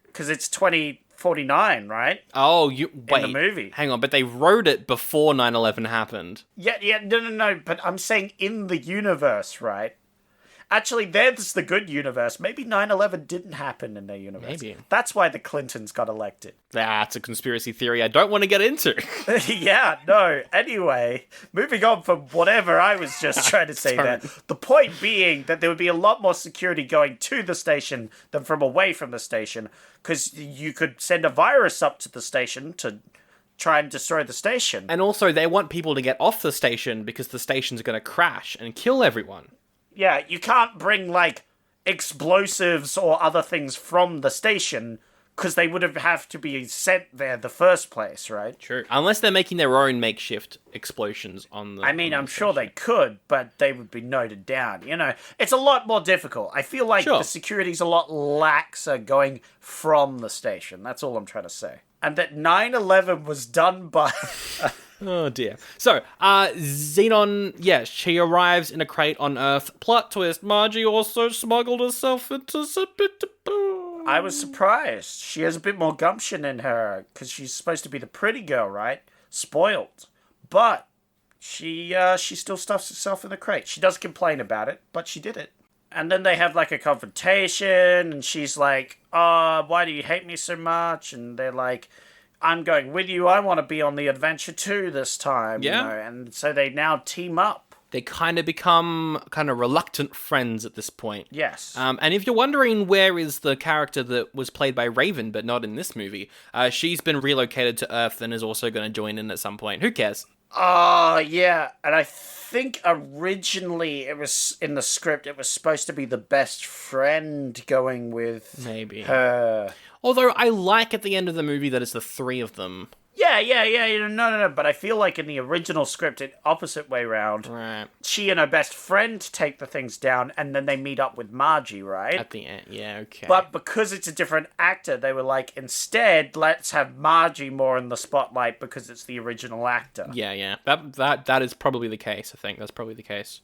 because it's 2049, right? Oh, wait. In the movie. Hang on, but they wrote it before 9/11 happened. Yeah, no, but I'm saying in the universe, right? Actually, there's the good universe. Maybe 9/11 didn't happen in their universe. Maybe. That's why the Clintons got elected. That's a conspiracy theory I don't want to get into. Yeah, no. Anyway, moving on from whatever I was just trying to say there. The point being that there would be a lot more security going to the station than from away from the station, because you could send a virus up to the station to try and destroy the station. And also, they want people to get off the station because the station's going to crash and kill everyone. Yeah, you can't bring, like, explosives or other things from the station, because they would have to be sent there the first place, right? True. Unless they're making their own makeshift explosions on the... I'm sure they could, but they would be noted down, you know? It's a lot more difficult. I feel like the security's a lot laxer going from the station. That's all I'm trying to say. And that 9/11 was done by... Oh dear. So, Zenon, she arrives in a crate on Earth. Plot twist, Margie also smuggled herself into Zequel. I was surprised. She has a bit more gumption in her, because she's supposed to be the pretty girl, right? Spoiled. But she still stuffs herself in the crate. She does complain about it, but she did it. And then they have, like, a confrontation, and she's like, oh, why do you hate me so much? And they're like... I'm going with you. I want to be on the adventure too this time. Yeah. You know? And so they now team up. They kind of become reluctant friends at this point. Yes. And if you're wondering where is the character that was played by Raven, but not in this movie, she's been relocated to Earth and is also going to join in at some point. Who cares? Oh, yeah. And I think originally it was in the script, it was supposed to be the best friend going with maybe her. Although I like at the end of the movie that it's the three of them. Yeah. No. But I feel like in the original script, it's opposite way round. Right. She and her best friend take the things down, and then they meet up with Margie, right? At the end, yeah, okay. But because it's a different actor, they were like, instead, let's have Margie more in the spotlight because it's the original actor. Yeah. That is probably the case, I think. That's probably the case.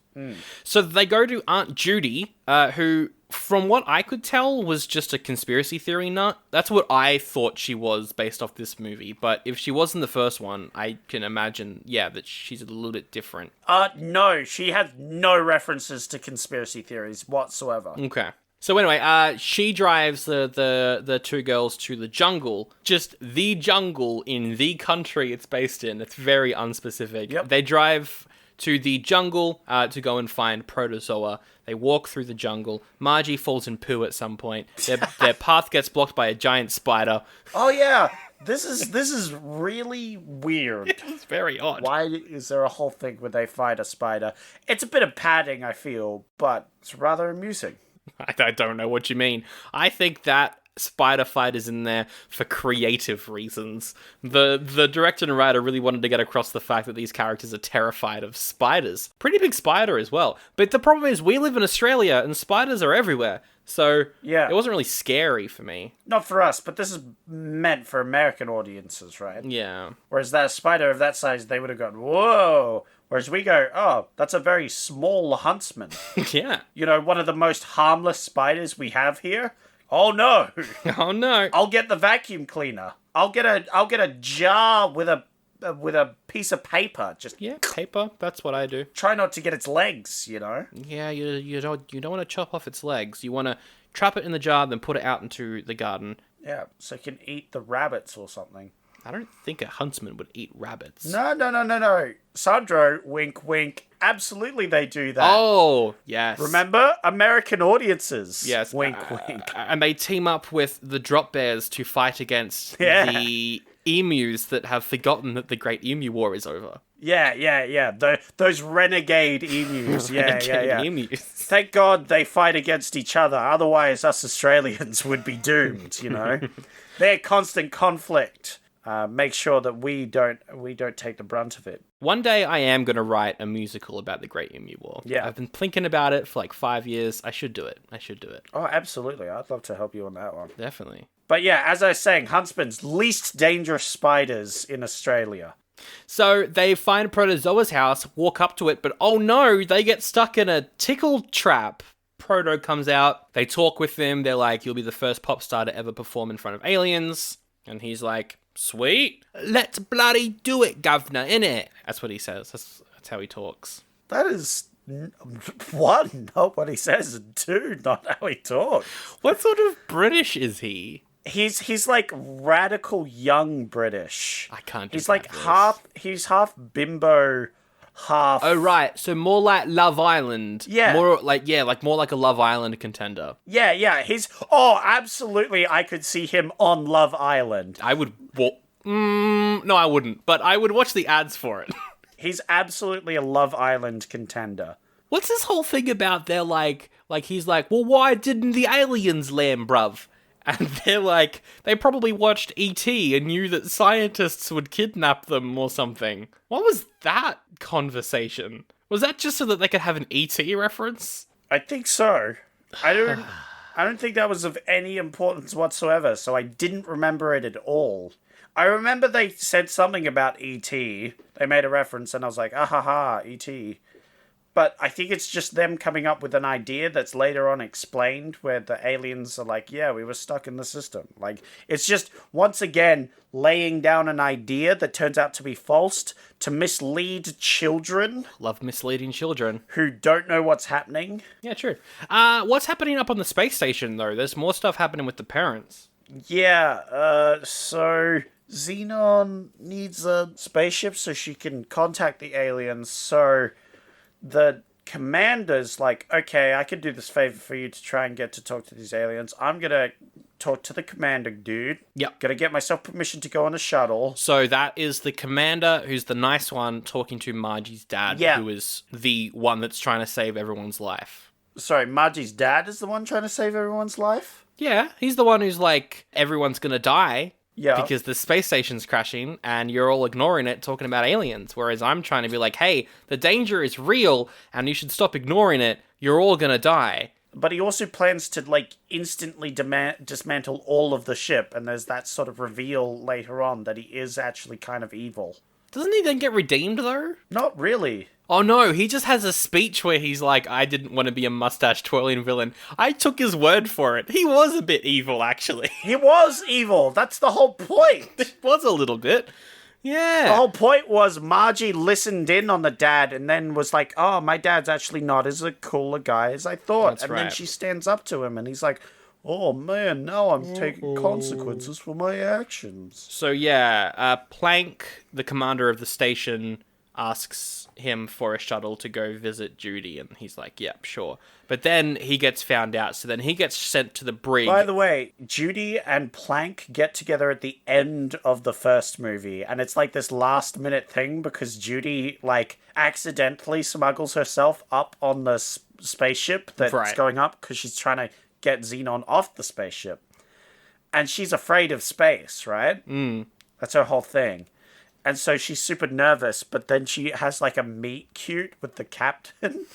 So they go to Aunt Judy, who, from what I could tell, was just a conspiracy theory nut. That's what I thought she was based off this movie. But if she was in the first one, I can imagine, that she's a little bit different. No, she has no references to conspiracy theories whatsoever. Okay. So anyway, she drives the two girls to the jungle. Just the jungle in the country it's based in. It's very unspecific. Yep. They drive to the jungle to go and find protozoa. They walk through the jungle. Margie falls in poo at some point. Their path gets blocked by a giant spider. Oh yeah, this is really weird. It's very odd. Why is there a whole thing where they fight a spider? It's a bit of padding, I feel, but it's rather amusing. I don't know what you mean. I think that spider fight is in there for creative reasons. The director and writer really wanted to get across the fact that these characters are terrified of spiders. Pretty big spider as well. But the problem is we live in Australia and spiders are everywhere. So yeah, it wasn't really scary for me. Not for us, but this is meant for American audiences, right? Yeah. Whereas that spider of that size, they would have gone, whoa. Whereas we go, oh, that's a very small huntsman. Yeah. You know, one of the most harmless spiders we have here. Oh no. Oh no. I'll get the vacuum cleaner. I'll get a jar with a piece of paper. Just paper. That's what I do. try not to get its legs, you know. Yeah, you don't want to chop off its legs. You want to trap it in the jar, then put it out into the garden. Yeah, so it can eat the rabbits or something. I don't think a huntsman would eat rabbits. No. Sandro, wink, wink. Absolutely, they do that. Oh, yes. Remember? American audiences. Yes. Wink, wink. And they team up with the drop bears to fight against the emus that have forgotten that the Great Emu War is over. Yeah. Those renegade emus. Yeah. Emus. Thank God they fight against each other. Otherwise, us Australians would be doomed, you know? Their constant conflict. Make sure that we don't take the brunt of it. One day I am going to write a musical about the Great Emu War. Yeah. I've been thinking about it for like 5 years. I should do it. Oh, absolutely. I'd love to help you on that one. Definitely. But yeah, as I was saying, huntsmen's least dangerous spiders in Australia. So they find Protozoa's house, walk up to it, but oh no, they get stuck in a tickle trap. Proto comes out. They talk with him. They're like, you'll be the first pop star to ever perform in front of aliens. And he's like, sweet. Let's bloody do it, governor, innit? That's what he says. That's how he talks. That is, one, not what he says, and two, not how he talks. What sort of British is he? He's like radical young British. I can't. He's like half bimbo, half. Oh right, so more like Love Island. Yeah. More like a Love Island contender. Yeah. Absolutely. I could see him on Love Island. I would. No, I wouldn't. But I would watch the ads for it. He's absolutely a Love Island contender. What's this whole thing about? They're like he's like, well, why didn't the aliens land, bruv? And they're like, they probably watched E.T. and knew that scientists would kidnap them or something. What was that conversation? Was that just so that they could have an E.T. reference? I think so. I don't think that was of any importance whatsoever, so I didn't remember it at all. I remember they said something about E.T. They made a reference, and I was like, E.T. But I think it's just them coming up with an idea that's later on explained, where the aliens are like, yeah, we were stuck in the system. Like, it's just, once again, laying down an idea that turns out to be false to mislead children. Love misleading children. Who don't know what's happening. Yeah, true. What's happening up on the space station, though? There's more stuff happening with the parents. Yeah, so Zenon needs a spaceship so she can contact the aliens, so the commander's like, okay, I can do this favor for you to try and get to talk to these aliens. I'm gonna talk to the commander dude. Yep. Gonna get myself permission to go on a shuttle. So that is the commander, who's the nice one, talking to Margie's dad, who is the one that's trying to save everyone's life. Sorry, Margie's dad is the one trying to save everyone's life? Yeah, he's the one who's like, everyone's gonna die. Yeah. Because the space station's crashing and you're all ignoring it, talking about aliens. Whereas I'm trying to be like, hey, the danger is real and you should stop ignoring it. You're all gonna die. But he also plans to, like, instantly dismantle all of the ship, and there's that sort of reveal later on that he is actually kind of evil. Doesn't he then get redeemed, though? Not really. Oh no, he just has a speech where he's like, I didn't want to be a mustache-twirling villain. I took his word for it. He was a bit evil, actually. He was evil. That's the whole point. It was a little bit. The Yeah. whole point was Margie listened in on the dad and then was like, oh, my dad's actually not as a cooler guy as I thought. That's and right. then she stands up to him and he's like, oh man, now I'm taking consequences for my actions. So yeah, Plank, the commander of the station, asks him for a shuttle to go visit Judy, and he's like, yep, sure. But then he gets found out, so then he gets sent to the brig. By the way, Judy and Plank get together at the end of the first movie, and it's like this last minute thing because Judy, like, accidentally smuggles herself up on the spaceship that's Right. going up because she's trying to get Zenon off the spaceship. And she's afraid of space, right? That's her whole thing. And so she's super nervous, but then she has like a meet cute with the captain.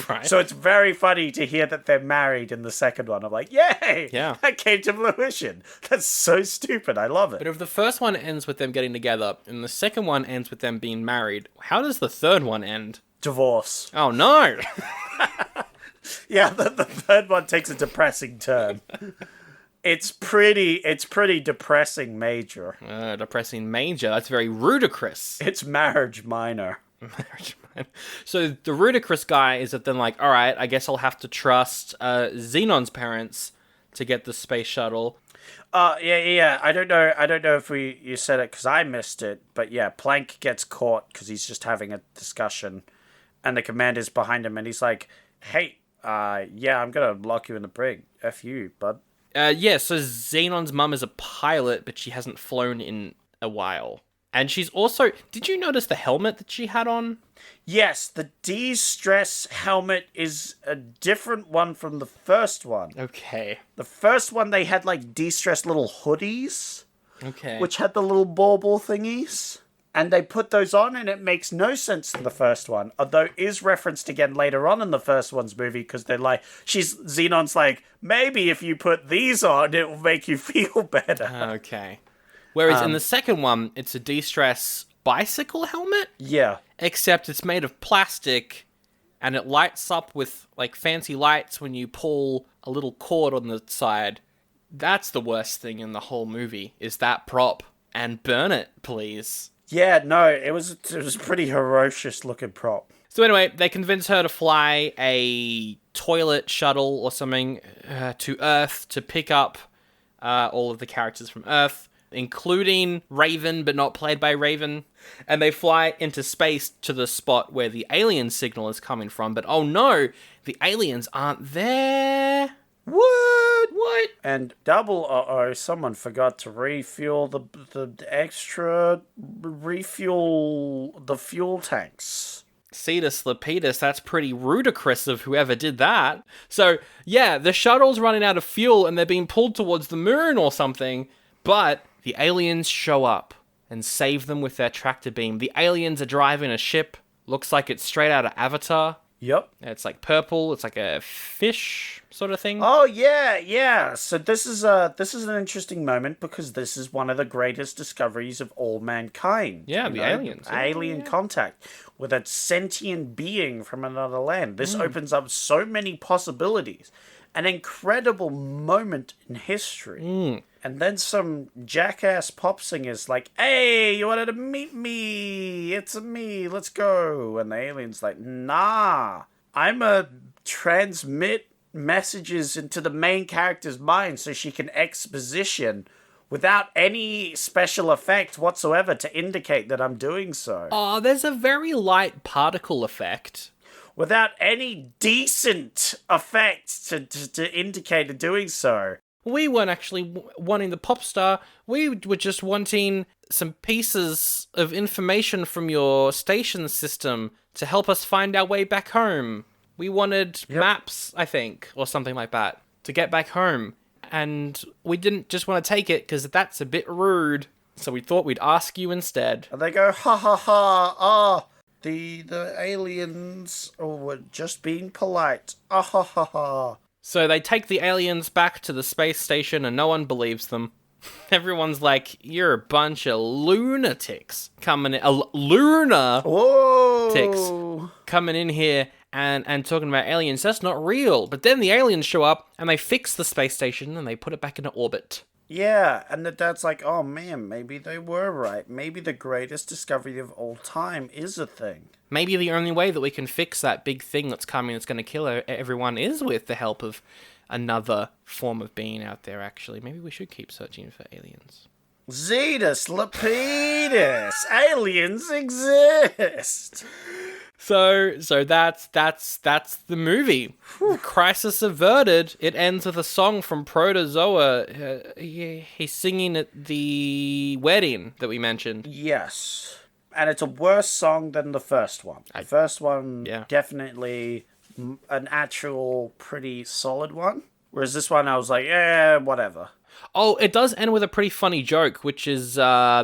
Right. So it's very funny to hear that they're married in the second one. I'm like, yay! Yeah. That came to fruition. That's so stupid. I love it. But if the first one ends with them getting together, and the second one ends with them being married, how does the third one end? Divorce. Oh no! Yeah, the third one takes a depressing turn. It's pretty depressing major. Depressing major. That's very ludicrous. It's marriage minor. So the ludicrous guy is that then like, all right, I guess I'll have to trust Zenon's parents to get the space shuttle. Yeah. I don't know if you said it because I missed it, but yeah, Plank gets caught because he's just having a discussion, and the commander's behind him, and he's like, "Hey, yeah, I'm gonna lock you in the brig. F you, bud." Yeah, so Zenon's mum is a pilot, but she hasn't flown in a while. And she's also... Did you notice the helmet that she had on? Yes, the de-stress helmet is a different one from the first one. Okay. The first one, they had like de-stress little hoodies, Okay. which had the little bauble thingies. And they put those on, and it makes no sense to the first one. Although is referenced again later on in the first one's movie, because they're like, Xenon's like, maybe if you put these on, it will make you feel better. Okay. Whereas in the second one, it's a de-stress bicycle helmet, Yeah. except it's made of plastic, and it lights up with like fancy lights when you pull a little cord on the side. That's the worst thing in the whole movie, is that prop. And burn it, please. Yeah, no, it was a pretty ferocious looking prop. So anyway, they convince her to fly a toilet shuttle or something to Earth to pick up all of the characters from Earth, including Raven, but not played by Raven. And they fly into space to the spot where the alien signal is coming from. But oh no, the aliens aren't there. What? And double someone forgot to refuel the extra refuel the fuel tanks. Cetus-Lupeedus, that's pretty ludicrous of whoever did that. So, yeah, the shuttle's running out of fuel and they're being pulled towards the moon or something, but the aliens show up and save them with their tractor beam. The aliens are driving a ship, looks like it's straight out of Avatar. Yep. It's like purple, it's like a fish sort of thing. Oh yeah. So this is an interesting moment because this is one of the greatest discoveries of all mankind. Yeah, the aliens. Alien contact with a sentient being from another land. This opens up so many possibilities. An incredible moment in history. And then some jackass pop singers like, hey, you wanted to meet me? It's me, let's go. And the alien's like, nah, I'm a transmit messages into the main character's mind so she can exposition without any special effect whatsoever to indicate that I'm doing so. Oh, there's a very light particle effect. Without any decent effect to indicate doing so. We weren't actually wanting the pop star. We were just wanting some pieces of information from your station system to help us find our way back home. We wanted maps, I think, or something like that, to get back home. And we didn't just want to take it because that's a bit rude. So we thought we'd ask you instead. And they go, ha ha ha, the aliens were just being polite. Ah ha ha ha. So they take the aliens back to the space station and no one believes them. Everyone's like, you're a bunch of lunatics coming in. Whoa! Coming in here and talking about aliens. That's not real. But then the aliens show up and they fix the space station and they put it back into orbit. Yeah, and the dad's like, oh man, maybe they were right. Maybe the greatest discovery of all time is a thing. Maybe the only way that we can fix that big thing that's coming that's going to kill everyone is with the help of another form of being out there, actually. Maybe we should keep searching for aliens. Cetus-Lupeedus! Aliens exist! So that's the movie. Crisis averted. It ends with a song from Protozoa. He's singing at the wedding that we mentioned. Yes. And it's a worse song than the first one. The first one, Yeah. definitely an actual pretty solid one. Whereas this one, I was like, yeah, whatever. Oh, it does end with a pretty funny joke, which is the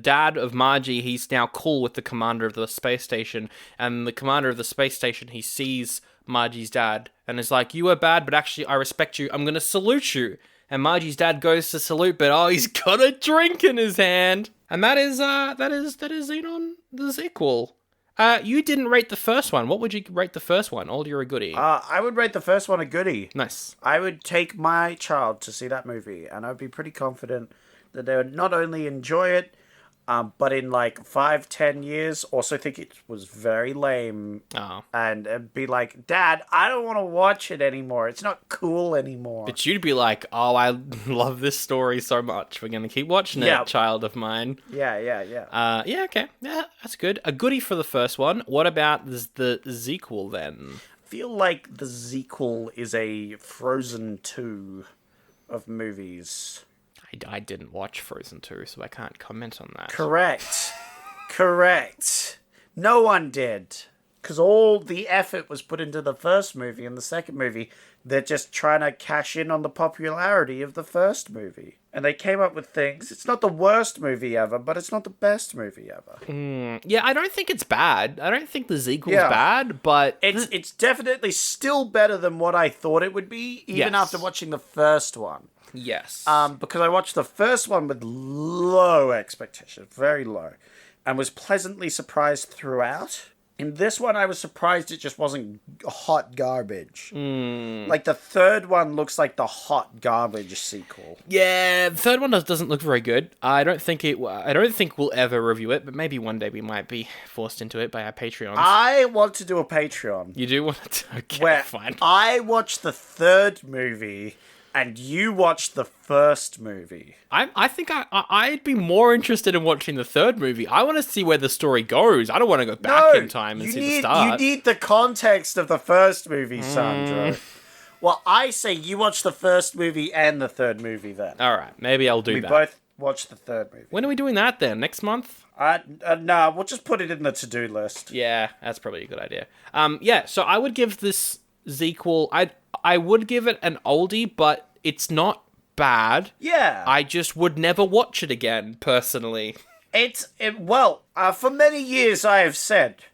dad of Margie. He's now cool with the commander of the space station, and the commander of the space station, he sees Margie's dad and is like, "You were bad, but actually I respect you. I'm gonna salute you." And Margie's dad goes to salute, but he's got a drink in his hand, and that is Zenon the Zequel. You didn't rate the first one. What would you rate the first one? Oldie or a goodie? I would rate the first one a goodie. Nice. I would take my child to see that movie, and I'd be pretty confident that they would not only enjoy it, but in like 5-10 years, also think it was very lame. Oh. And be like, Dad, I don't want to watch it anymore. It's not cool anymore. But you'd be like, oh, I love this story so much. We're going to keep watching it, child of mine. Yeah. Yeah, okay. Yeah, that's good. A goodie for the first one. What about the sequel then? I feel like the Zequel is a Frozen 2 of movies. I didn't watch Frozen 2, so I can't comment on that. Correct. No one did. Because all the effort was put into the first movie and the second movie. They're just trying to cash in on the popularity of the first movie. And they came up with things. It's not the worst movie ever, but it's not the best movie ever. Yeah, I don't think it's bad. I don't think the sequel's bad, but... It's definitely still better than what I thought it would be, even after watching the first one. Yes. Because I watched the first one with low expectations, very low, and was pleasantly surprised throughout. In this one, I was surprised it just wasn't hot garbage. Like, the third one looks like the hot garbage sequel. Yeah, the third one doesn't look very good. I don't think we'll ever review it, but maybe one day we might be forced into it by our Patreons. I want to do a Patreon. You do want to? Okay, where fine. I watch the third movie and you watch the first movie. I think I'd be more interested in watching the third movie. I want to see where the story goes. I don't want to go back in time and see the start. You need the context of the first movie, Sandro. Well, I say you watch the first movie and the third movie then. All right, maybe I'll do that. We both watch the third movie. When are we doing that then? Next month? Nah, we'll just put it in the to-do list. Yeah, that's probably a good idea. Yeah, so I would give this sequel... I would give it an oldie, but it's not bad. Yeah. I just would never watch it again, personally. For many years I have said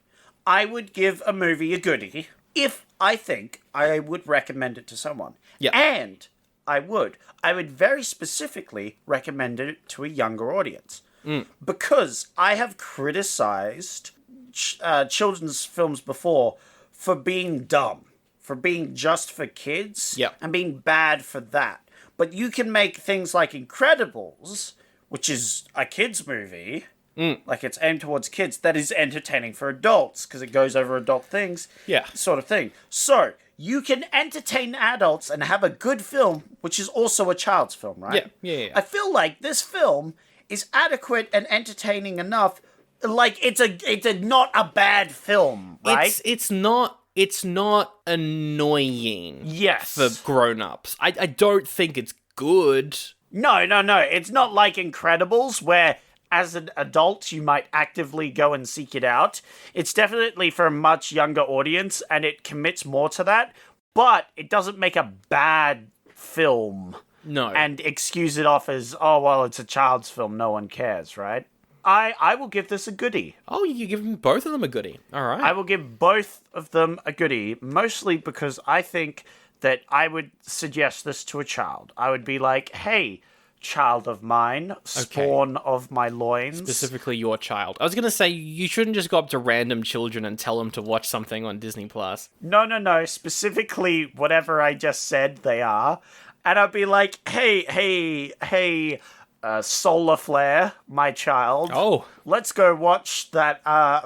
I would give a movie a goodie if I think I would recommend it to someone. Yeah. And I would very specifically recommend it to a younger audience. Because I have criticized children's films before for being dumb. For being just for kids, and being bad for that. But you can make things like Incredibles, which is a kids' movie, like it's aimed towards kids, that is entertaining for adults, because it goes over adult things, sort of thing. So, you can entertain adults and have a good film, which is also a child's film, right? Yeah. I feel like this film is adequate and entertaining enough, like it's a not a bad film, right? It's not annoying. Yes. For grown-ups. I don't think it's good. No. It's not like Incredibles, where as an adult you might actively go and seek it out. It's definitely for a much younger audience, and it commits more to that, but it doesn't make a bad film. No. And excuse it off as, oh, well, it's a child's film, no one cares, right? I will give this a goodie. Oh, you give both of them a goodie. All right. I will give both of them a goodie, mostly because I think that I would suggest this to a child. I would be like, hey, child of mine, spawn of my loins. Specifically your child. I was going to say, you shouldn't just go up to random children and tell them to watch something on Disney+. No. Specifically, whatever I just said, they are. and I'd be like, hey, solar flare, my child. Oh. Let's go watch that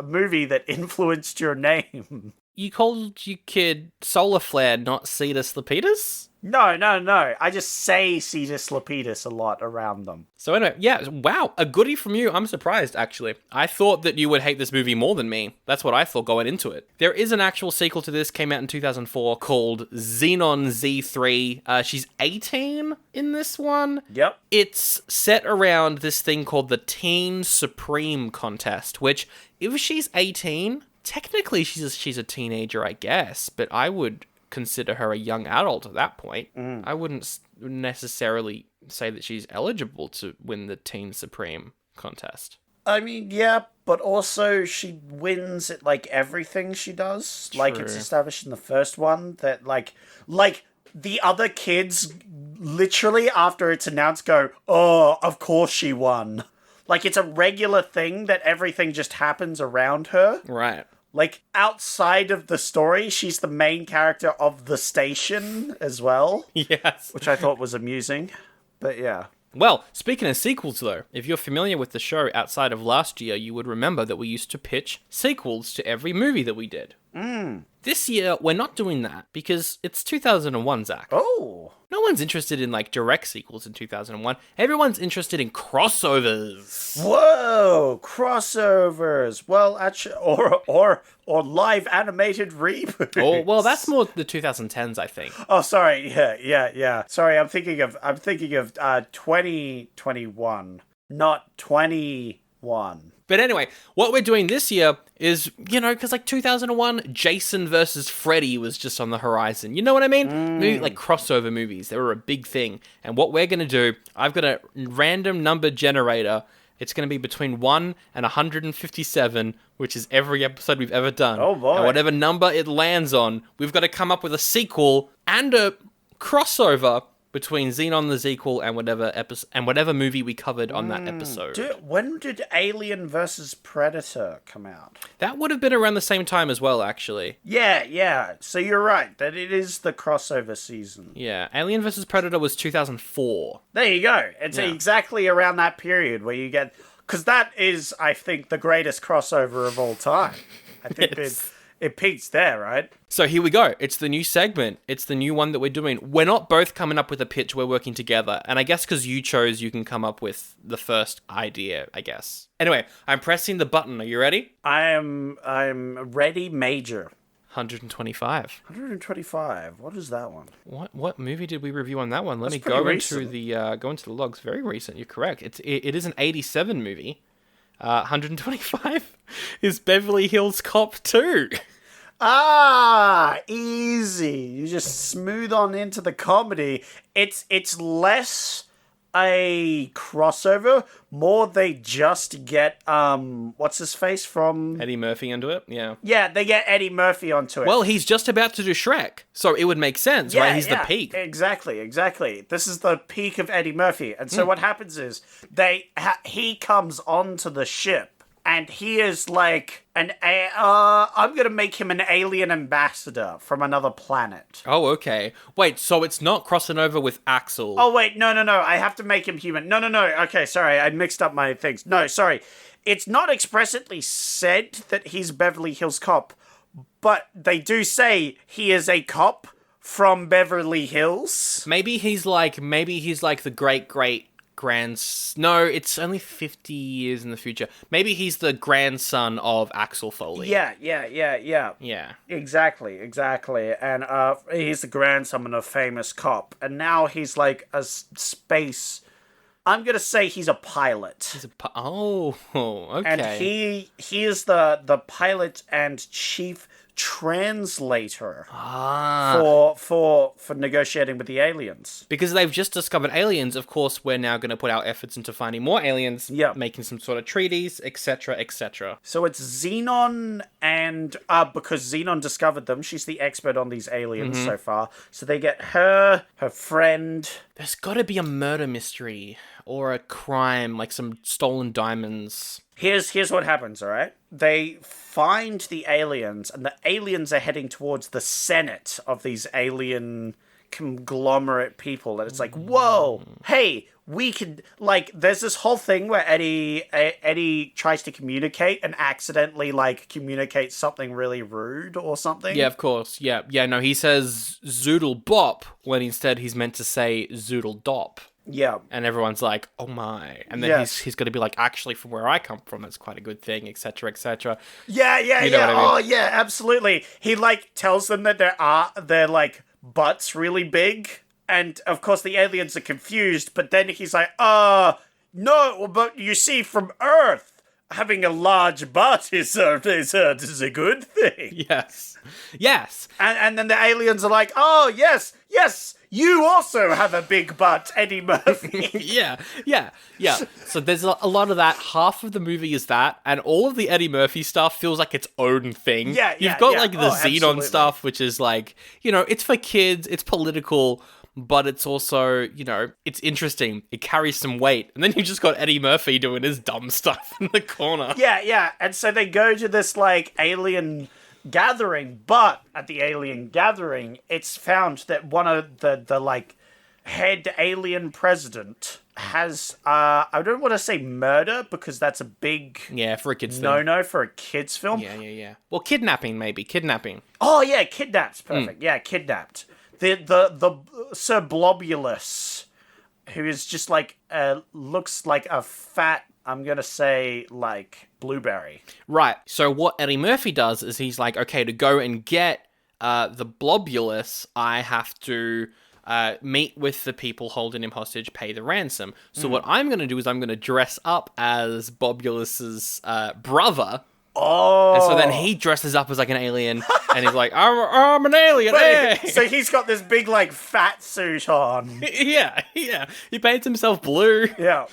movie that influenced your name. You called your kid Solar Flare, not Cetus-Lupeedus? No. I just say Cetus-Lupeedus a lot around them. So anyway, yeah, wow, a goodie from you. I'm surprised, actually. I thought that you would hate this movie more than me. That's what I thought going into it. There is an actual sequel to this, came out in 2004, called Zenon Z3. She's 18 in this one. Yep. It's set around this thing called the Teen Supreme Contest, which, if she's 18, technically she's a teenager, I guess, but I would consider her a young adult at that point. I wouldn't necessarily say that she's eligible to win the Teen Supreme contest. I mean, yeah, but also she wins at, like, everything she does. Like, it's established in the first one that, like, the other kids literally, after it's announced, go, oh, of course she won. Like, it's a regular thing that everything just happens around her. Right. Like, outside of the story, she's the main character of the station as well. Yes. Which I thought was amusing. But yeah. Well, speaking of sequels, though, if you're familiar with the show outside of last year, you would remember that we used to pitch sequels to every movie that we did. This year, we're not doing that because it's 2001, Zach. Oh. No one's interested in, like, direct sequels in 2001. Everyone's interested in crossovers. Whoa, crossovers. Well, actually, or live animated reboots. Oh, well, that's more the 2010s, I think. Oh, sorry. Yeah. Sorry, I'm thinking of 2021, not 21. But anyway, what we're doing this year is, because like 2001, Jason versus Freddy was just on the horizon. You know what I mean? Like crossover movies. They were a big thing. And what we're going to do, I've got a random number generator. It's going to be between 1 and 157, which is every episode we've ever done. Oh, boy. And whatever number it lands on, we've got to come up with a sequel and a crossover between Zenon the Zequel and whatever movie we covered on that episode. When did Alien vs. Predator come out? That would have been around the same time as well, actually. Yeah. So you're right, that it is the crossover season. Yeah, Alien vs. Predator was 2004. There you go. It's exactly around that period where you get... Because that is, I think, the greatest crossover of all time. I think it peaks there, right? So here we go. It's the new segment. It's the new one that we're doing. We're not both coming up with a pitch. We're working together. And I guess because you chose, you can come up with the first idea, I guess. Anyway, I'm pressing the button. Are you ready? I'm ready, Major. 125. 125. What is that one? What movie did we review on that one? Let me pretty go recent. into the logs. Very recent. You're correct. It is an 87 movie. 125 is Beverly Hills Cop 2. Ah, easy. You just smooth on into the comedy. It's less a crossover, more they just get what's his face from Eddie Murphy into it, yeah. Yeah, they get Eddie Murphy onto it. Well, he's just about to do Shrek, so it would make sense, right? He's the peak. Exactly. This is the peak of Eddie Murphy. And so what happens is he comes onto the ship and he is like I'm gonna make him an alien ambassador from another planet. Oh, okay. Wait, so it's not crossing over with Axel. Oh, wait, no. I have to make him human. No. Okay, sorry, I mixed up my things. No, sorry. It's not expressly said that he's Beverly Hills Cop, but they do say he is a cop from Beverly Hills. Maybe he's like the great no, it's only 50 years in the future. Maybe he's the grandson of Axel Foley. Yeah. Yeah. Exactly. And he's the grandson of a famous cop. And now he's like a space... I'm going to say he's a pilot. Okay. And he is the pilot and chief translator for negotiating with the aliens. Because they've just discovered aliens, of course, we're now going to put our efforts into finding more aliens, making some sort of treaties, etc., etc. So it's Zenon, and because Zenon discovered them, she's the expert on these aliens so far. So they get her friend. There's got to be a murder mystery or a crime, like some stolen diamonds. Here's what happens, all right? They find the aliens, and the aliens are heading towards the Senate of these alien conglomerate people, and it's like, whoa, hey, we can, like, there's this whole thing where Eddie tries to communicate and accidentally, like, communicates something really rude or something. Yeah, of course. Yeah, no, he says zoodle bop when instead he's meant to say zoodle dop. Yeah. And everyone's like, oh my. And then Yes. he's going to be like, actually, from where I come from, it's quite a good thing, etc., etc. Yeah. You know what I mean? Oh, yeah, absolutely. He, like, tells them that their like, butts really big. And, of course, the aliens are confused. But then he's like, no, but you see, from Earth, having a large butt is a good thing. Yes. And then the aliens are like, oh, yes, you also have a big butt, Eddie Murphy. Yeah. So there's a lot of that. Half of the movie is that, and all of the Eddie Murphy stuff feels like its own thing. You've got like the Zenon absolutely. stuff, which is like, it's for kids, it's political, but it's also, it's interesting. It carries some weight. And then you just got Eddie Murphy doing his dumb stuff in the corner. Yeah. And so they go to this, like, alien gathering, but at the alien gathering, it's found that one of the like, head alien president has, I don't want to say murder, because that's a big... Yeah, for a kid's film. No, for a kid's film. Yeah. Well, kidnapping, maybe. Kidnapping. Oh, yeah, kidnapped's perfect. Yeah, kidnapped. The Sir Blobulus, who is just like, looks like a fat, I'm gonna say, like, blueberry. Right. So what Eddie Murphy does is he's like, okay, to go and get the Blobulus, I have to meet with the people holding him hostage, pay the ransom. So what I'm going to do is I'm going to dress up as Bobulus's brother. Oh. And so then he dresses up as like an alien, and he's like, I'm an alien, hey! So he's got this big, like, fat suit on. Yeah. He paints himself blue. Yeah.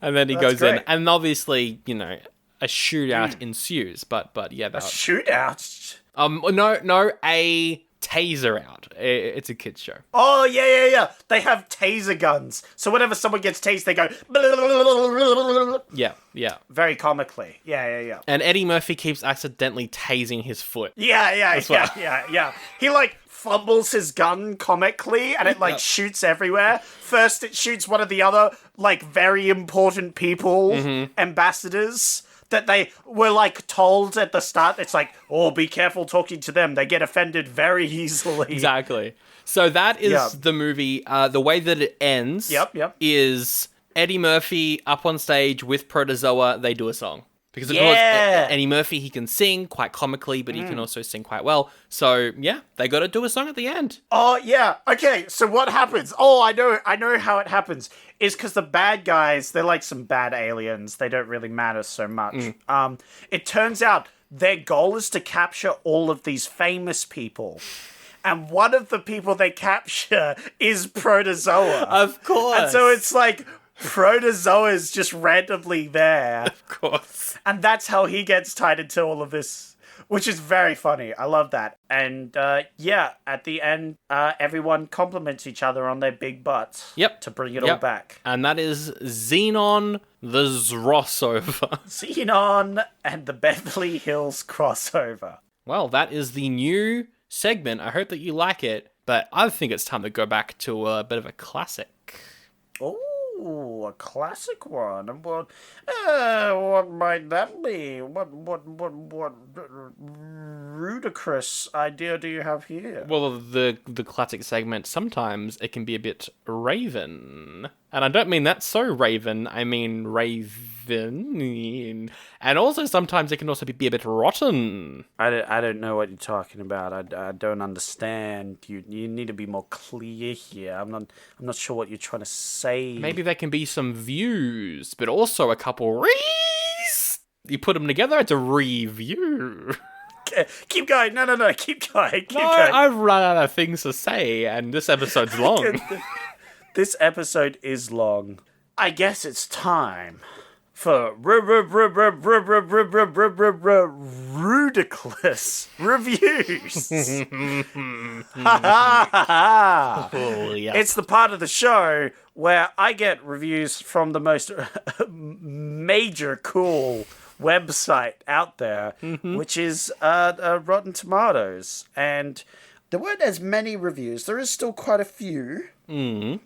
And then he That's goes in. great. And obviously, a shootout ensues. But yeah, that... Shootout? No, a taser out. It's a kid's show. Oh, yeah. They have taser guns. So whenever someone gets tased, they go... Yeah. Very comically. Yeah. And Eddie Murphy keeps accidentally tasing his foot. Yeah. well. He, like, fumbles his gun comically, and it, like, shoots everywhere. First, it shoots one of the other, like, very important people, ambassadors, that they were, like, told at the start. It's like, oh, be careful talking to them. They get offended very easily. Exactly. So that is the movie. The way that it ends is Eddie Murphy up on stage with Protozoa. They do a song. Because, of course, Eddie Murphy, he can sing quite comically, but he can also sing quite well. So, yeah, they got to do a song at the end. Oh, yeah. Okay, so what happens? Oh, I know how it happens. Is because the bad guys, they're like some bad aliens. They don't really matter so much. It turns out their goal is to capture all of these famous people. And one of the people they capture is Protozoa. Of course. And so it's like... Protozoa is just randomly there. Of course. And that's how he gets tied into all of this, which is very funny. I love that. And, at the end, everyone compliments each other on their big butts. Yep. To bring it all back. And that is Zenon the Zrossover. Zenon and the Beverly Hills crossover. Well, that is the new segment. I hope that you like it, but I think it's time to go back to a bit of a classic. Ooh, a classic one. What might that be? What ludicrous idea do you have here? Well, the classic segment, sometimes it can be a bit raven. And I don't mean that so raven, I mean raven. And also sometimes it can also be a bit rotten. I don't know what you're talking about. I don't understand. You need to be more clear here. I'm not sure what you're trying to say. Maybe there can be some views, but also a couple rees. You put them together, it's a review. Keep going. No. Keep going. Keep going. I've run out of things to say, and this episode's long. This episode is long. I guess it's time for ridiculous reviews. Oh, yeah. It's the part of the show where I get reviews from the most major cool website out there, which is Rotten Tomatoes. And There weren't as many reviews. There is still quite a few.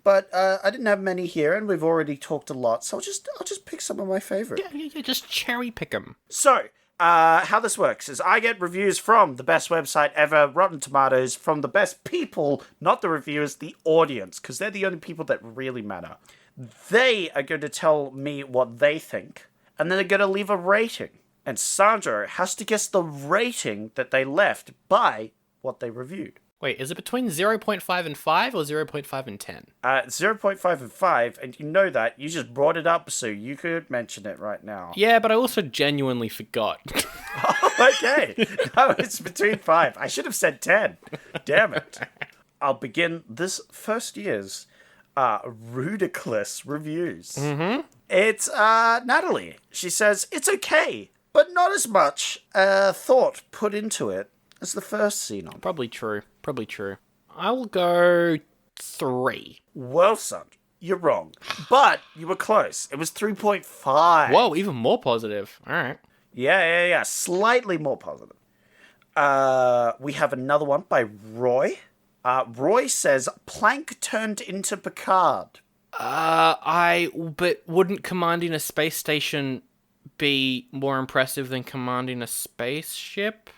But I didn't have many here, and we've already talked a lot, so I'll just pick some of my favorite. Yeah, just cherry pick them. So, how this works is I get reviews from the best website ever, Rotten Tomatoes, from the best people, not the reviewers, the audience, because they're the only people that really matter. They are going to tell me what they think, and then they're going to leave a rating. And Sandro has to guess the rating that they left by what they reviewed. Wait, is it between 0.5 and 5 or 0.5 and 10? 0.5 and 5, and you know that. You just brought it up, so you could mention it right now. Yeah, but I also genuinely forgot. Okay. No, it's between 5. I should have said 10. Damn it. I'll begin this first year's Rudiclous reviews. It's Natalie. She says, it's okay, but not as much thought put into it as the first Zenon. Probably true. I will go 3. Well, son, you're wrong. But you were close. It was 3.5. Whoa, even more positive. All right. Yeah. Slightly more positive. We have another one by Roy. Roy says, Plank turned into Picard. But wouldn't commanding a space station be more impressive than commanding a spaceship?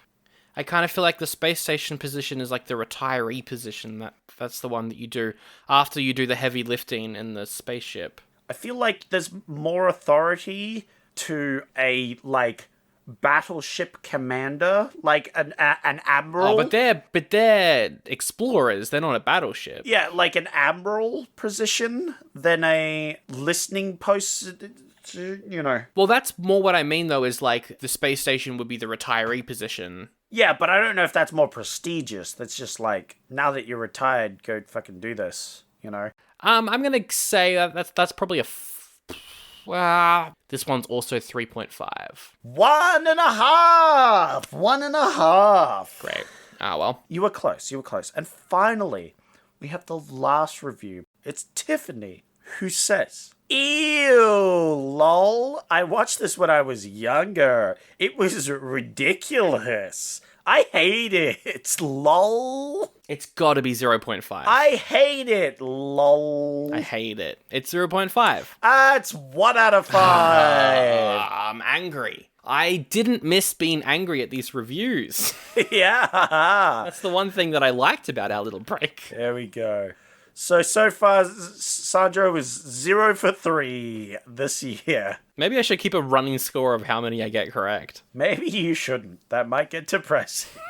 I kind of feel like the space station position is like the retiree position. That's the one that you do after you do the heavy lifting in the spaceship. I feel like there's more authority to a, like, battleship commander, like an admiral. Oh, but they're explorers. They're not a battleship. Yeah, like an admiral position than a listening post, you know. Well, that's more what I mean, though, is like the space station would be the retiree position. Yeah, but I don't know if that's more prestigious. That's just like, now that you're retired, go fucking do this, you know? I'm going to say that's probably a... this one's also 3.5. 1.5! 1.5! Great. Ah, well. You were close. And finally, we have the last review. It's Tiffany, who says, ew, lol. I watched this when I was younger. It was ridiculous. I hate it, lol. It's got to be 0.5. I hate it, lol. I hate it. It's 0.5. It's 1 out of 5. I'm angry. I didn't miss being angry at these reviews. Yeah. That's the one thing that I liked about our little break. There we go. So far, Sandro was 0 for 3 this year. Maybe I should keep a running score of how many I get correct. Maybe you shouldn't. That might get depressing.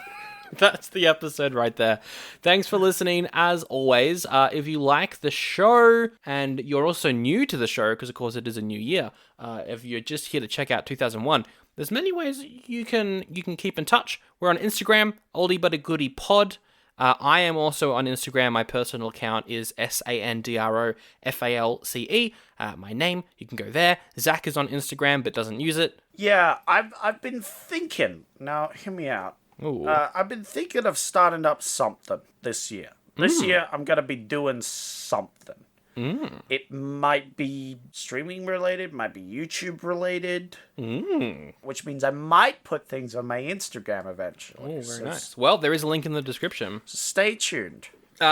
That's the episode right there. Thanks for listening, as always. If you like the show, and you're also new to the show, because of course it is a new year, if you're just here to check out 2001, there's many ways you can keep in touch. We're on Instagram, Oldie But A Goodie Pod. I am also on Instagram. My personal account is SANDROFALCE. My name, you can go there. Zach is on Instagram but doesn't use it. Yeah, I've been thinking. Now, hear me out. I've been thinking of starting up something this year. This year, I'm going to be doing something. It might be streaming related, might be YouTube related, which means I might put things on my Instagram eventually. Oh, very nice. Well, there is a link in the description. Stay tuned.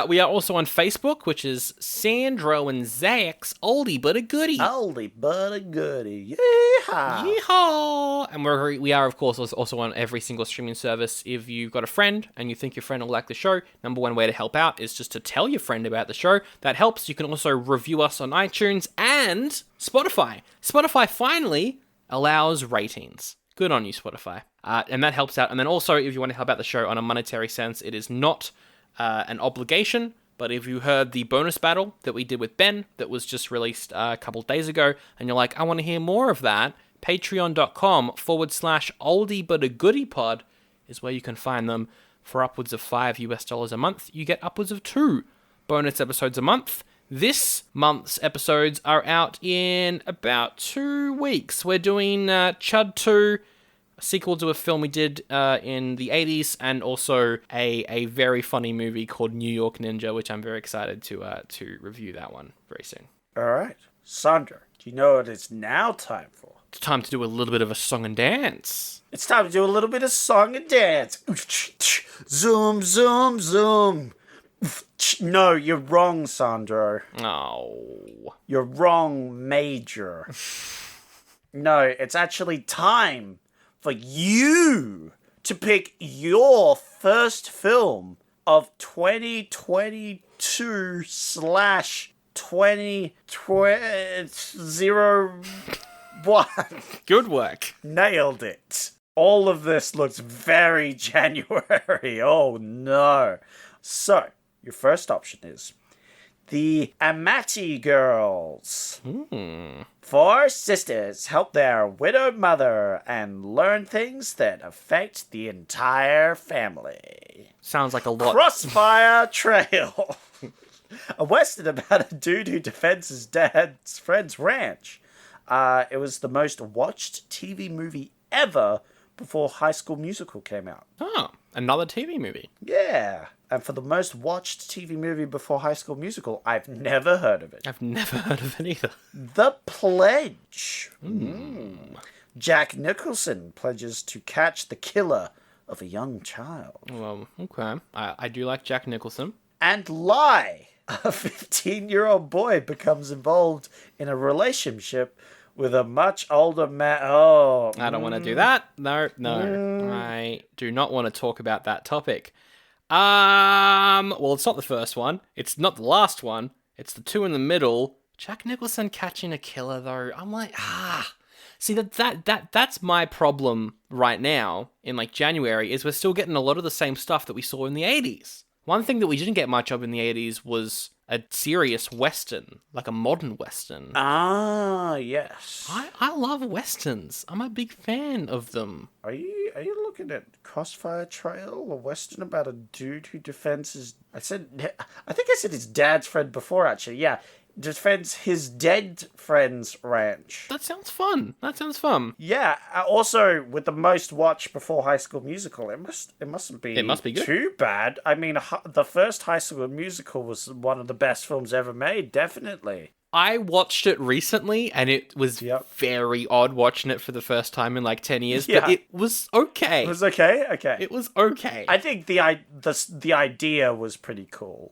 We are also on Facebook, which is Sandro and Zach's Oldie But A Goodie. Oldie But A Goodie. Yeehaw! Yeehaw! And we are, of course, also on every single streaming service. If you've got a friend and you think your friend will like the show, number one way to help out is just to tell your friend about the show. That helps. You can also review us on iTunes and Spotify. Spotify finally allows ratings. Good on you, Spotify. And that helps out. And then also, if you want to help out the show on a monetary sense, it is not an obligation, but if you heard the bonus battle that we did with Ben that was just released a couple days ago, and you're like, I want to hear more of that, patreon.com/Oldie But A Goodie Pod is where you can find them for upwards of $5 a month. You get upwards of 2 bonus episodes a month. This month's episodes are out in about 2 weeks. We're doing Chud 2, a sequel to a film we did in the 80s, and also a very funny movie called New York Ninja, which I'm very excited to review that one very soon. All right. Sandra, do you know what it's now time for? It's time to do a little bit of a song and dance. It's time to do a little bit of song and dance. Zoom, zoom, zoom. No, you're wrong, Sandro. Oh. You're wrong, Major. No, it's actually time for you to pick your first film of 2022 / 2001. Good work. Nailed it. All of this looks very January. Oh no. So, your first option is The Amati Girls. 4 sisters help their widowed mother and learn things that affect the entire family. Sounds like a lot. Crossfire Trail. A western about a dude who defends his dad's friend's ranch. It was the most watched TV movie ever before High School Musical came out. Oh, another TV movie. Yeah. And for the most watched TV movie before High School Musical, I've never heard of it. I've never heard of it either. The Pledge. Jack Nicholson pledges to catch the killer of a young child. Well, okay. I do like Jack Nicholson. And Lie. A 15-year-old boy becomes involved in a relationship with a much older man. Oh. I don't want to do that. No. I do not want to talk about that topic. Well, it's not the first one. It's not the last one. It's the 2 in the middle. Jack Nicholson catching a killer, though. I'm like, See, that's my problem right now in, like, January, is we're still getting a lot of the same stuff that we saw in the 80s. One thing that we didn't get much of in the 80s was a serious Western, like a modern Western. Ah, yes. I love Westerns. I'm a big fan of them. Are you looking at Crossfire Trail, a Western about a dude who defends his... I think I said his dad's friend before, actually. Yeah, defends his dead friend's ranch. That sounds fun. Yeah, also with the most watched before High School Musical, it mustn't be good. Too bad. I mean, the first High School Musical was one of the best films ever made, definitely. I watched it recently, and it was very odd watching it for the first time in like 10 years, but it was okay. It was okay? Okay. It was okay. I think the idea was pretty cool.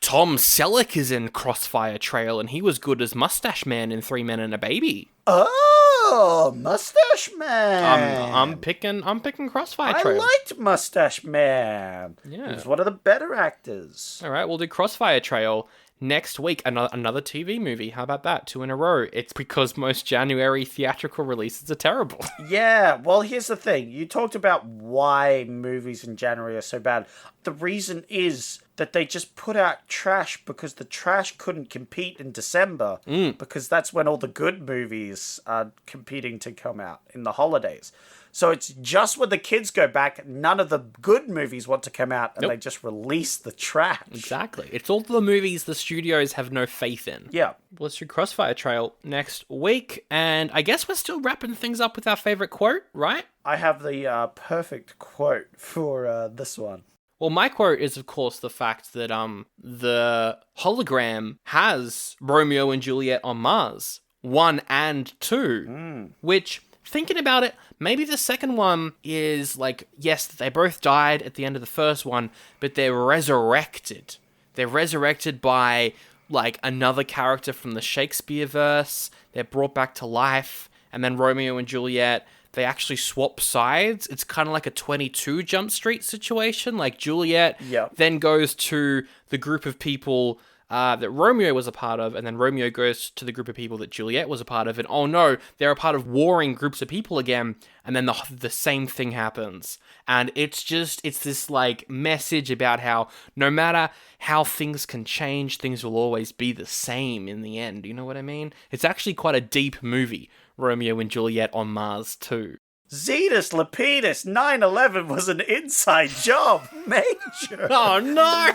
Tom Selleck is in Crossfire Trail, and he was good as Mustache Man in 3 Men and a Baby. Oh, Mustache Man. I'm picking Crossfire Trail. I liked Mustache Man. Yeah. He was one of the better actors. All right, we'll do Crossfire Trail next week. Another TV movie. How about that? 2 in a row. It's because most January theatrical releases are terrible. Yeah, well, here's the thing. You talked about why movies in January are so bad. The reason is that they just put out trash because the trash couldn't compete in December because that's when all the good movies are competing to come out in the holidays. So it's just when the kids go back, none of the good movies want to come out, and they just release the trash. Exactly. It's all the movies the studios have no faith in. Yeah. Let's do Crossfire Trail next week, and I guess we're still wrapping things up with our favorite quote, right? I have the perfect quote for this one. Well, my quote is, of course, the fact that the hologram has Romeo and Juliet on Mars, 1 and 2, which, thinking about it, maybe the second one is like, yes, they both died at the end of the first one, but they're resurrected. They're resurrected by, like, another character from the Shakespeare verse. They're brought back to life, and then Romeo and Juliet, they actually swap sides. It's kind of like a 22 Jump Street situation. Like, Juliet then goes to the group of people that Romeo was a part of, and then Romeo goes to the group of people that Juliet was a part of, and oh no, they're a part of warring groups of people again, and then the same thing happens. And it's this, like, message about how no matter how things can change, things will always be the same in the end. You know what I mean? It's actually quite a deep movie, Romeo and Juliet on Mars 2. Cetus-Lupeedus, 9/11 was an inside job. Major. Oh no!